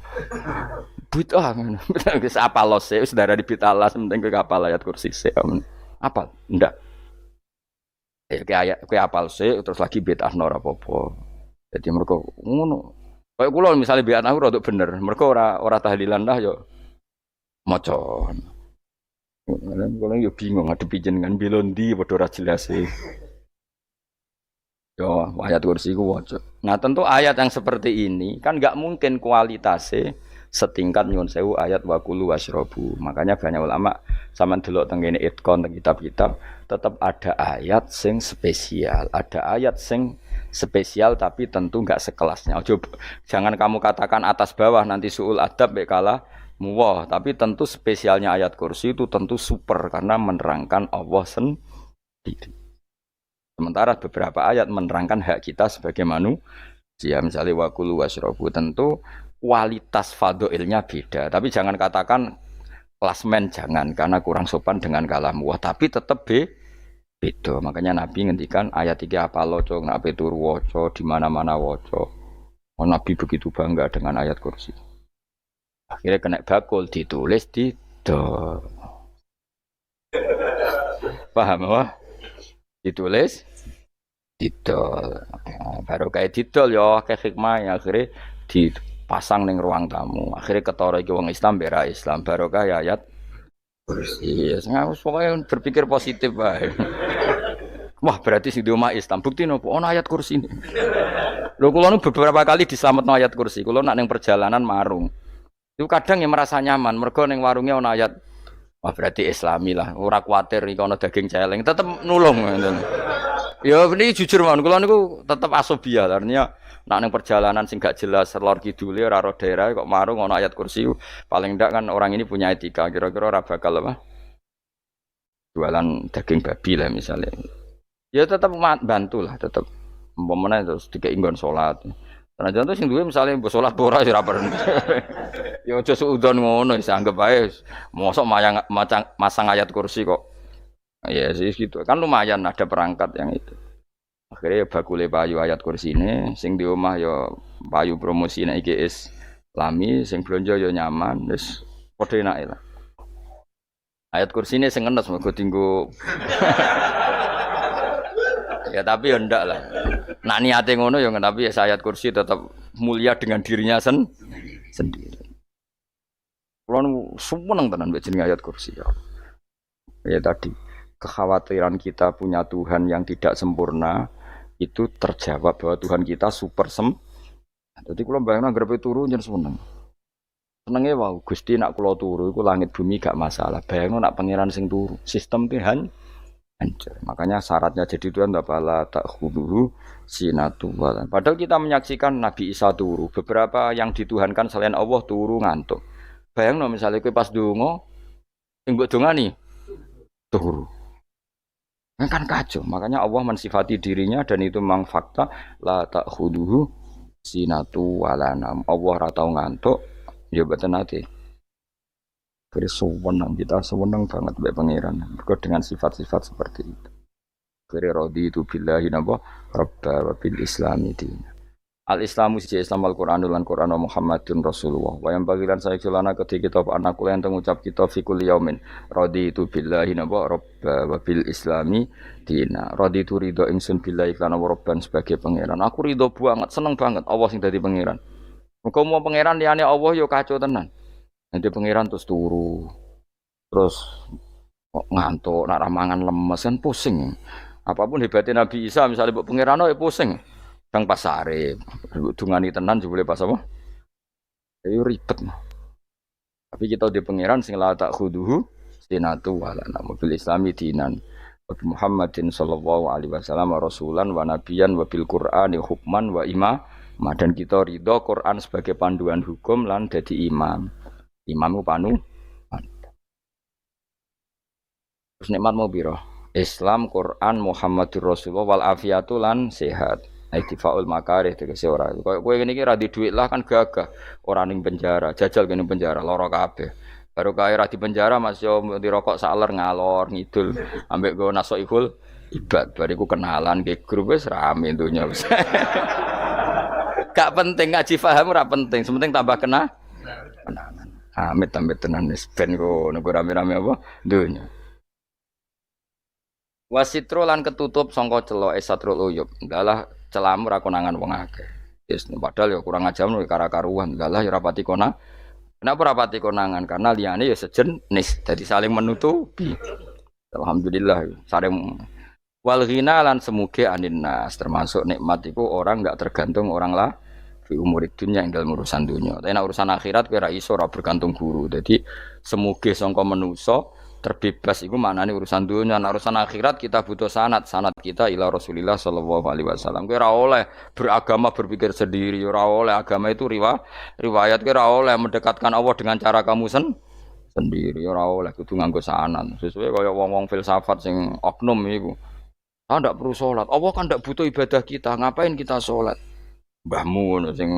Bid'ah ngono. Wis hafal lose wis darani bid'ah penting kowe hafal ayat kursi sik. Hafal? Ndak. Kayak apal sih terus lagi bid'ah ora apa-apa. Jadi mereka ngono. Kayak kula misale bid'ah ora bener, mereka ora tahlilan dah yo maca. Kula yo bingung ngadepi jenengan belondi padha ora jelas e. Yo ayat kursi ku waca. Nah, tentu ayat yang seperti ini kan enggak mungkin kualitasnya setingkat nyuwun sewu ayat waqulu wasyrabu. Makanya banyak ulama sampean delok teng kene itkon teng kitab-kitab tetap ada ayat sing spesial, ada ayat sing spesial tapi tentu enggak sekelasnya. Jangan kamu katakan atas bawah nanti suul adab mek kalah muwah, tapi tentu spesialnya ayat kursi itu tentu super karena menerangkan Allah sendiri. Sementara beberapa ayat menerangkan hak kita sebagai manusia, misalnya waqulu wasyrabu, tentu kualitas fadhailnya beda. Tapi jangan katakan klasmen, jangan karena kurang sopan dengan kalam wah, tapi tetap beda. Makanya Nabi ngendikan ayat 3 apa loco, nak turu waca di mana-mana waca. Oh, Nabi begitu bangga dengan ayat kursi. Akhirnya kena bakul ditulis di paham wah? Ditulis didol. Baru kayak didol ya kayak hikmah akhirnya dipasang ning ruang tamu. Akhirnya ketara iki wong Islam bera Islam barokah ya ayat kursi. Ya pokoknya berpikir positif bae. Wah, berarti sing di omah Islam bukti nopo ana ayat kursi ini. Lho kula nu beberapa kali diselametno ayat kursi. Kula nak ning perjalanan marung. Itu kadang yang merasa nyaman mergo ning warungnya ana ayat. Wah, berarti Islami lah. Ora kuwatir iki ana daging celeng, tetep nulung ngoten. Ya ini jujur mawon kula niku tetep asobia artinya nak ning perjalanan sing gak jelas lor kidule ora ro daerah kok marung ana ayat kursi paling ndak kan orang ini punya etika kira-kira ora bakal apa jualan daging babi lah misalnya ya tetep bantu lah tetep umpamane terus dikek nggon salat senajan to sing duwe misale mbok salat ora ya ora perlu ya aja suudon ngono wis anggap ae mosok masang ayat kursi kok. Ya sih gitu kan lumayan ada perangkat yang itu. Akhirnya ya bakule payu ayat kursine, sing di omah ya payu promosine iki Islami, sing blonjo ya nyaman, wis padha enake lah. Ayat kursine sing ngenes mergo dienggo ya tapi ya ndak lah. Nak niate ngono ya tapi ya ayat kursi tetap mulia dengan dirinya sendiri. Kulo seneng tenan mbek jenenge ayat kursi ya. Ya tadi kekhawatiran kita punya Tuhan yang tidak sempurna itu terjawab bahwa Tuhan kita super Jadi kalau bayangin grepe turu jeneng seneng. Senenge wow, Gusti nak kula turu iku langit bumi gak masalah. Bayangno nak pangeran sing turu, sistem Tuhan hancur. Makanya syaratnya jadi Tuhan bala tak khuduhu sinatu walan. Padahal kita menyaksikan Nabi Isa turu, beberapa yang dituhankan selain Allah turu ngantuk. Bayangno misalnya kowe pas donga sing mbok dongani turu. Kan kacau. Makanya Allah mensifati dirinya dan itu memang fakta la tak khuduhu sinatu walanam. Allah ora tau ngantuk, ya mboten nate. Kira sewenang kita sewenang banget mbek pangeran. Mergo dengan sifat-sifat seperti itu. Kira radi itu billahi napa rabba wa bil islami din. Al-Islamu siji Islam Al-Qur'anul lan Qur'an Muhammadun Rasulullah. Wa yang bagilan saya kelana ketika kita anak kula yang ngucap kita fikul yaumin radi itu billahi napa rabba wa bil islami dina. Radi itu ridho ingsun billahi kana rabban sebagai pangeran. Aku ridho banget, seneng banget Allah sing dadi pangeran. Muga mau pangeran liyane Allah yo kacau tenan. Nanti pangeran terus turu. Terus kok ngantuk, nak ramangan lemes kan pusing. Apapun hebatnya Nabi Isa misalnya mbok pangeran ya pusing. Kang pasare, dungani tenan jebule pas apa? Ayo ribet. Tapi kita di pangeran sing la tak khuduhu sinatu wala namu bil islami dinan. Muhammadin sallallahu alaihi wasallam rasulan wa nabiyan wa bil qur'ani hukman wa imam. Dan kita ridho Quran sebagai panduan hukum lan dadi imam. Imam ku panu. Terus nikmat mau biro? Islam, Quran, Muhammadur Rasulullah wal afiatu lan sehat. Aidifaul makarih tegese ora. Kowe ngene iki ra di dhuwit lah kan gagah. Ora ning penjara, jajal kene penjara lara kabeh. Baru kae ra di penjara Mas yo dirokok saler ngalor ngidul ambek go nasoihul ibad. Bariku kenalan ke grup wis rame donya wis. Gak penting ngaji paham ora penting, sementing tambah kenalan. Amit tenan wis ben go rame-rame apa donya. Wasitro lan ketutup sangka celo esatrul uyub. Dalah celamu ra konangan wong akeh. Yes, padahal ya kurang ajar karo-karuan. Dalah ya rapati konang. Kenapa rapati konangan? Karena liyane ya sejenis. Jadi saling menutupi. Alhamdulillah saling wal ghina lan semuge aninnas termasuk nikmat itu orang enggak tergantung orang lah fi umurid dunya ing dalam urusan dunya. Tapi nek urusan akhirat kowe ra iso ora bergantung guru. Jadi semuge sangka manusa terbebas itu maknanya urusan dunia. Nah, urusan akhirat kita butuh sanad kita ila Rasulillah sallallahu alaihi wasallam. Kowe ora oleh beragama berpikir sendiri, ora oleh agama itu riwayat kowe ora oleh mendekatkan Allah dengan cara kamu sendiri, ora oleh kudu nganggo sanad. Sesuai kaya wong-wong filsafat sing oknum iku. Ah ndak perlu salat. Allah kan ndak butuh ibadah kita, ngapain kita salat? Mbahmu sing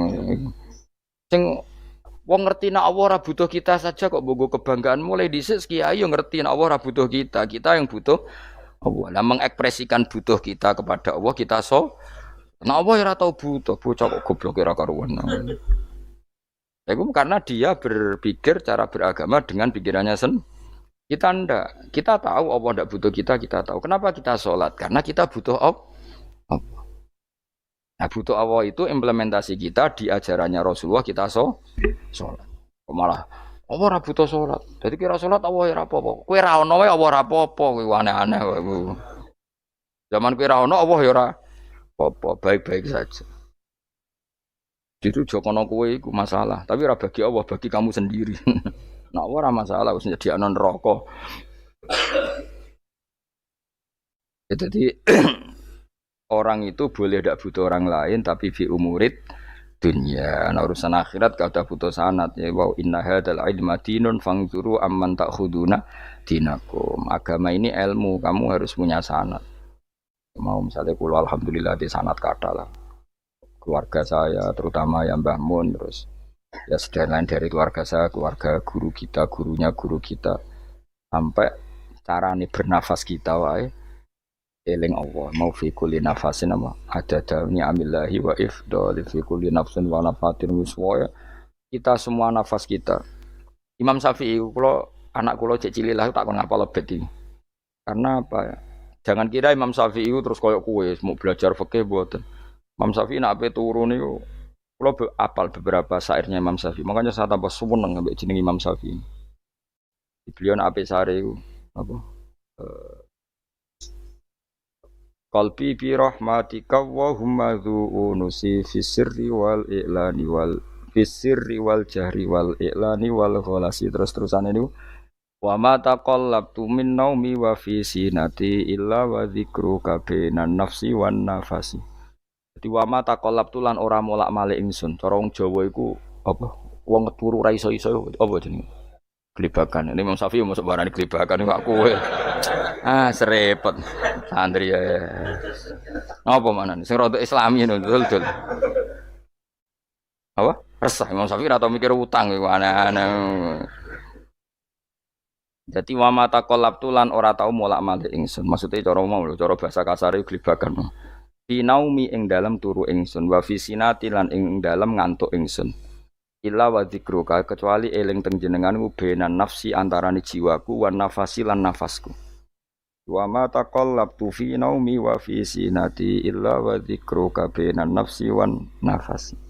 wong ngerti nek Allah ora butuh kita saja kok bogo kebanggaan mulai dhisik kiai yo ngerti nek Allah ora butuh kita yang butuh Allah. Lah mengekspresikan butuh kita kepada Allah kita nek Allah ora tau butuh, bocah kok goblok ora karuan. Itu karena dia berpikir cara beragama dengan pikirannya kita ndak. Kita tahu Allah ndak butuh kita tahu. Kenapa kita sholat? Karena kita butuh Allah. Nah, butuh Allah itu implementasi kita di ajarannya Rasulullah kita sholat. Malah Allah ora butuh sholat. Jadi kira sholat Allah ora apa-apa. Kowe ra ono wae Allah ora apa-apa, kowe aneh-aneh wae. Zaman kowe ra ono Allah ya ora apa-apa, baik-baik saja. Itu jokono kowe iku masalah, tapi ora bagi Allah, bagi kamu sendiri. Nah, Allah ora masalah wis nyediakno neraka. Jadi orang itu boleh tidak butuh orang lain tapi fi umurid dunia. Nah, urusan akhirat gak ada butuh sanad ya. Wa inna hadzal ilma dinun fangzuru amman ta'khuduna dinakum. Agama ini ilmu, kamu harus punya sanad. Mau misalnya kula alhamdulillah di sanad kata lah. Keluarga saya terutama yang Mbah Mun terus ya lain dari keluarga saya, keluarga guru kita, gurunya guru kita sampai cara ini bernafas kita wae. eling Allah mau fi kulli nafasin apa adada ni'amillahi wa ifdali fi kulli nafsin wa nafatin wiswaya kita semua nafas kita. Imam Syafi'i kula anak kula cek cilik lah tak kon ngapal lebet iki. Karena apa ya? Jangan kira Imam Syafi'i terus koyo kowe mau belajar fikih mboten. Imam Syafi'i nak ape turu niku kula apal beberapa syairnya Imam Syafi'i. Makanya saya tambah seneng ambek jeneng Imam Syafi'i. Beliau nak ape sare iku apa? Qalbi bi rahmatika wa humma dzu'unusi fis sirri wal i'lani wal fis sirri wal jahri wal i'lani wal kholasi terus-terusan itu wa ma taqallabtu min naumi wa fi sinati illa wa dzikruka bainan nafsi wan nafasi. Dadi wa ma taqallabtu lan ora molak-malik ingsun. Cara wong Jawa iku apa? Wong turu ra iso-iso apa jenenge? Gelibakan. Ini Imam Syafi'i mau sebarani gelibakan kok kowe. Serepet. Santri ya. Apa mana nih? Sing rada Islami ngono dul. Apa? Resah Imam Syafi'i atau mikir utang iku aneh-aneh. Jadi wa mata qalabtu lan ora tau molak-malik ingsun. Maksudnya cara mau lho, cara bahasa kasare gelibakan. Fi naumi ing dalem turu ingsun, wa fi sinati lan ing dalem ngantuk ingsun. Illa wa dzikruka kecuali eling teng jenenganmu benan nafsi antarane jiwaku wan nafasi lan nafasku. Wa ma taqallabtu fi naumi wa fi sinati illa wa dzikruka benan nafsi wan nafasi.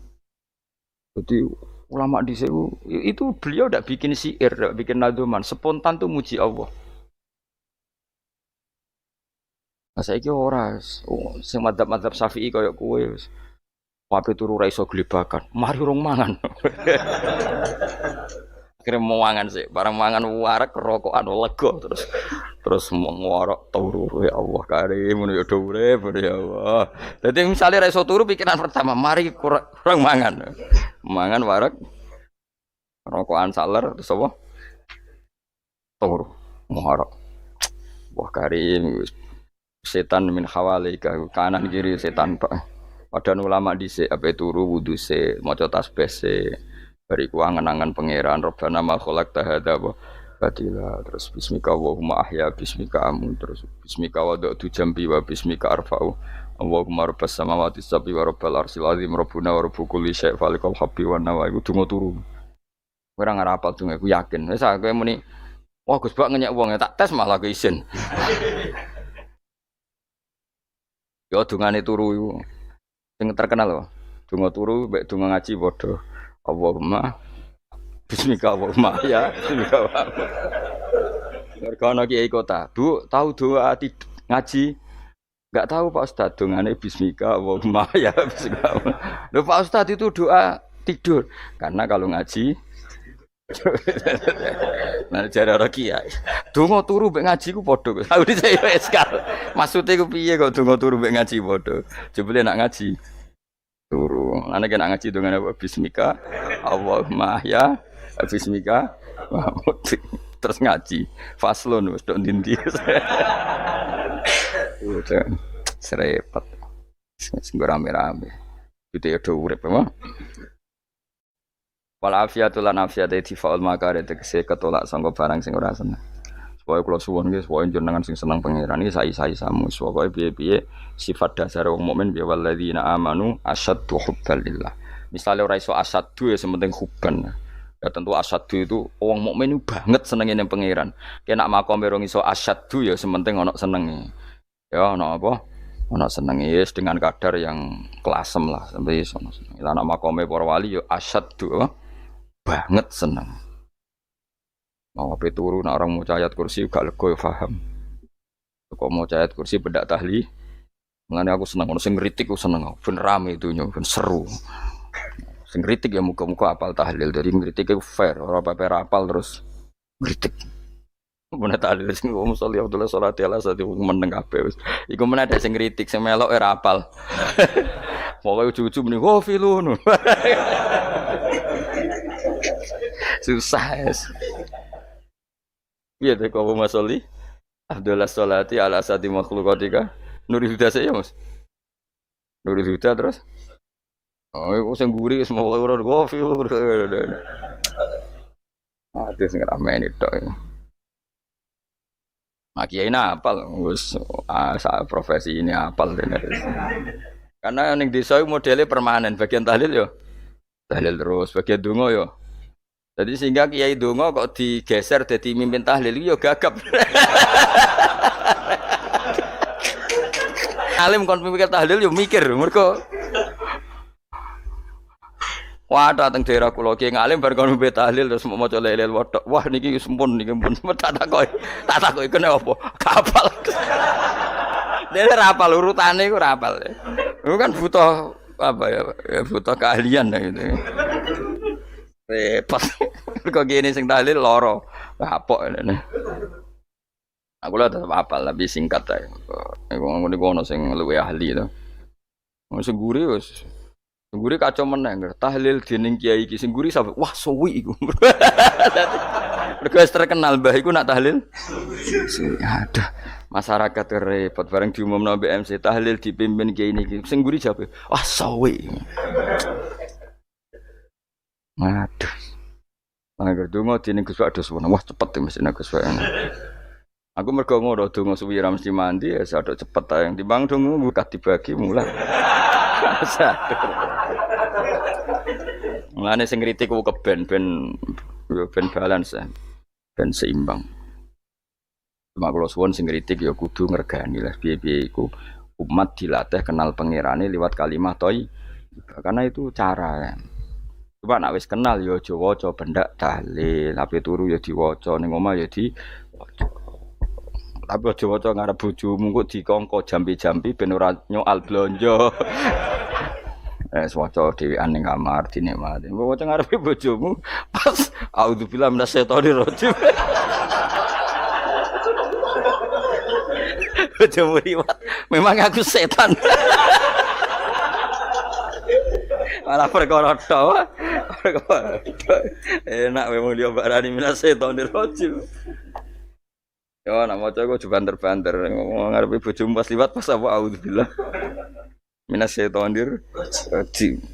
Jadi ulama di itu beliau tidak bikin syair, tidak bikin nadzuman, spontan tuh muji Allah. Nah saiki ora, sing madzhab Syafi'i kaya kowe wis. Wape turu ra iso glebakan. Mari rong mangan. Akhirnya mau mangan sih, barang mangan warak rokokan lega terus mau ngorok turu ya Allah karim ya do urip ya Allah. Dadi misale ra iso turu pikiran pertama, mari kurang mangan. Mangan warak rokokan saler terus apa? Turu ngorok. Wah karim setan min hawalika kanan kiri setan Pak. Padahal ulama dhisik ape turu wudu se maca tasbih se bariku angen-angen pangeran Rabbana ma khalaqta hadza wa batila terus bismika Allahumma ahya bismika amun terus bismika wada'tu jambi wa bismika arfa'u Allahumma rabbas samawati sab'i wa rabbal arsyil azim rabbuna wa rabbu kulli syai' falikal habbi wan nawa iku donga turu ora ngarapal donga aku yakin wis aku muni wah Gus Bak ngenyek wong tak tes malah ke isin yo dungane turu iku sing terkenal loh, donga turu, mbek donga ngaji padha. Allahumma bismika Allahumma ya, bismika Allahumma. Mergo ana kiai kota, Bu, tahu doa ngaji? Enggak tahu Pak Ustaz, dongane bismika Allahumma ya, bismika. Lho Pak Ustaz itu doa tidur. Karena kalau ngaji nah jare ora kiai. Donga turu mbek ngaji ku padha. Aku dhisik wis kal. Maksude ku piye kok donga turu mbek ngaji padha? Jebule nak ngaji turu. Ana kena ngaji dongane apa bismika Allahumma ya bismika terus ngaji. Faslun wis tok ndi-ndi. Serepet. Sing rame-rame. Itu ya do urip apa? Wal afiatu lan afiate difaul makare tegese ketolak sangka barang sing ora seneng. Supaya kula suwun nggih supaya jenengan sing seneng pangeran iki sai-sai samu. Supaya piye-piye sifat dasar wong mukmin ya walladzina amanu asyaddu hubbalillah. Misale ora iso asyaddu ya sementing hubban. Ya tentu asyaddu itu wong mukmin banget senenge ning pangeran. Kena makome rong iso asyaddu ya sementing ana senenge. Ya ana apa? Ana senenge yes, dengan kadar yang klasem lah sampai iso seneng. Lah ana makome para wali ya asyaddu banget seneng. Mau ape turu nak orang mau ayat kursi gak lego ya paham. Kok mau ayat kursi bedak tahli. Mengane aku seneng ono sing ngritik aku seneng. Ben rame itu ben seru. Sing ngritik ya muga-muga apal tahlil. Dari ngritik itu fair, ora apa-apa apal terus ngritik. Mun tahlil sing musolli Abdullah sholati ala sate meneng kabeh wis. Iku men ada sing ngritik sing melok ora apal. Pokoke ujug-ujug muni wo filun. Susah es. Iya deh kau masoli. Abdullah sholati ala sati makhlukatika. Nuri huda saya mas. Nuri huda terus. Oh, aku sengguri semua orang kopi. Ah, itu sing ramen itu. Mak kiai apal wis profesi ini apal dene. Karena ning desa iku modele permanen, bagian tahlil yo tahlil terus, bagian donga yo. Jadi sehingga kiai donga kok digeser dadi mimpin tahlil yo gagap. Alim kon mikir tahlil yo mikir mergo wah dateng daerah kula ki ngalim bar kon mbet tahlil terus maca la ilaha illallah. Wah niki sempun niki pun tak takoki kene apa? Kapal. Dene ra apal urutane iku ra apal. Itu kan butuh apa ya? Butuh keahlian gitu. Repot. Kok gini sing tahlil loro. Kapok ngene. Aku lah tetap apal tapi singkat ae. Iku ngono sing luwih ahli to. Wong sing guri wis Guri kacau meneng, tahlil dening kiai iki sing guri sampe wah suwi iku. Mergo wis terkenal mbah iku nak tahlil. Aduh, masyarakat repot bareng diumumno mbek MC tahlil dipimpin kiai niki. Sing guri jape, wah suwi. Aduh. Angger donga dening Gus Wados wah cepet mesine Gus Wados. Aku mergo ngono donga suwi ra mesti mandi ya sadok cepet ae. Timbang donga buka dibagi mulai. Mulane sing kritik ku keben ben balance ya. Ben seimbang. Cuma kalau suwon sing kritik ya kudu ngergani lah piye-piye iku umat dilatih kenal pangerane liwat kalimat toy. Karena itu cara ya. Coba nek wis kenal ya aja waca bendak dalil, ape turu ya diwaca ning omah ya diwaca. Tapi aja waca ngarep bojomu kok dikongko jampi-jampi ben ora nyoal blonjo. Waca dhewean ning kamar dinikmati. Mbok waca ngarepe bojomu pas auzubillahi minasyaitonir rajim. Bojomu riwat, memang aku setan. Malah perkara tok. Enak memang dia barani minasyaitonir rajim. Yo nak maca kok banter-banter ngomong ngarepe bojomu pas liwat pas apa auzubillah. Minasyaitonir rajim.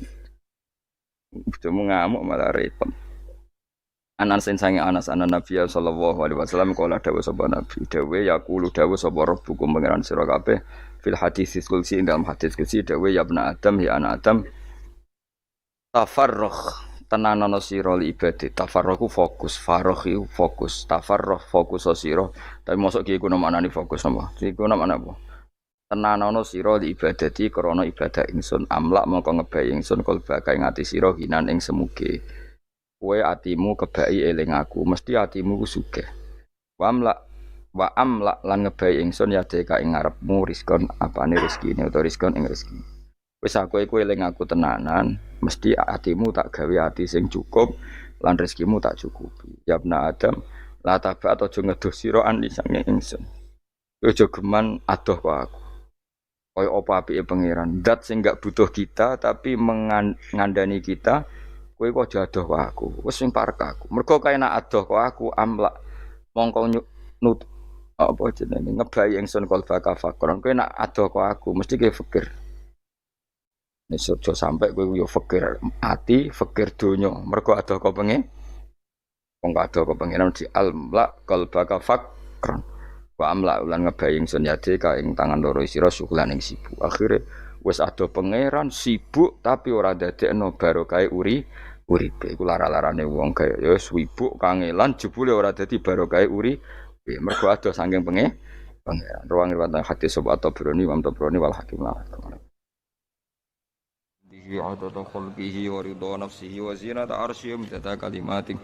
Bojomu ngamuk malah repot. Anas sange Anas anan Nabi sallallahu alaihi wasallam kala dawuh sapa Nabi dawuh yaqulu dawuh sapa rabbukum pangeran sira kabeh fil hadis qudsi dalam hadis qudsi dawuh ya ibnu Adam ya anak Adam tafarrugh tenanono sira li ibadah tafarrugh fokus faragh iku fokus tafarrugh fokus sira tapi mosok ki iku maknane fokus apa iku maknane apa tenanono sira li ibadati krana ibadah ingsun amlak mongko ngebayi ingsun kalba kae ngati sira hinan ing semuge kowe atimu kebaki eling aku mesti atimu ku sugih wa amlak lan ngebayi ingsun ya deka ing ngarepmu rizkon apane rezekine utawa rizkon ing rezeki wis aku iku eling aku tenanan mesti atimu tak gawe ati sing cukup lan rezekimu tak cukupi ya ibnu Adam la taba aja ngedoh sira an lisange ingsun aja geman adoh kok aku kaya apa apike pangeran zat sing gak butuh kita tapi mengandani kita kowe kok jadoh kok aku wis sing parek aku mergo kae nak adoh kok aku amlak mongko nut apa jenenge ngebayi ingsun kalba kafakron kowe nak adoh kok aku mesti kowe fikir nek aja sampe kowe yo fikir ati fikir donya mergo adoh kok pengen wong adoh kok pengen di amlak kalba kafakron wa amlak lan ngebayi ingsun yade ka ing tangan loro sira syukulan ing sibuk akhire wis adoh pangeran sibuk tapi ora dadekno barokah uripe iku lara-larane wong kaya ya sibuk kangelan jebule ora dadi barokah uripe mergo adoh saking pangeran ruang riwayat hadis sapa Tabrani wa Tabrani wal Hakim la bihi adada khalqihi wa ridha nafsihi wa zinata arsyihi mudada kalimatin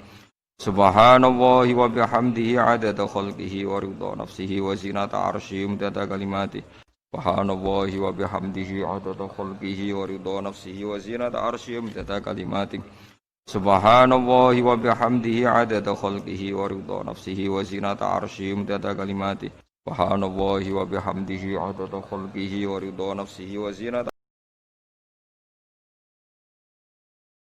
subhanallahi wa bihamdihi adada khalqihi wa ridha nafsihi wa zinata arsyihi mudada kalimatin subhanallahi wa bihamdihi adada khalqihi wa ridha nafsihi wa zinata arsyihi mudada kalimatin subhanallahi wa bihamdihi adada khalqihi wa ridha nafsihi wa zinata arsyihi mudada kalimati subhanallahi wa bihamdihi adada khalqihi wa ridha nafsihi wa zinata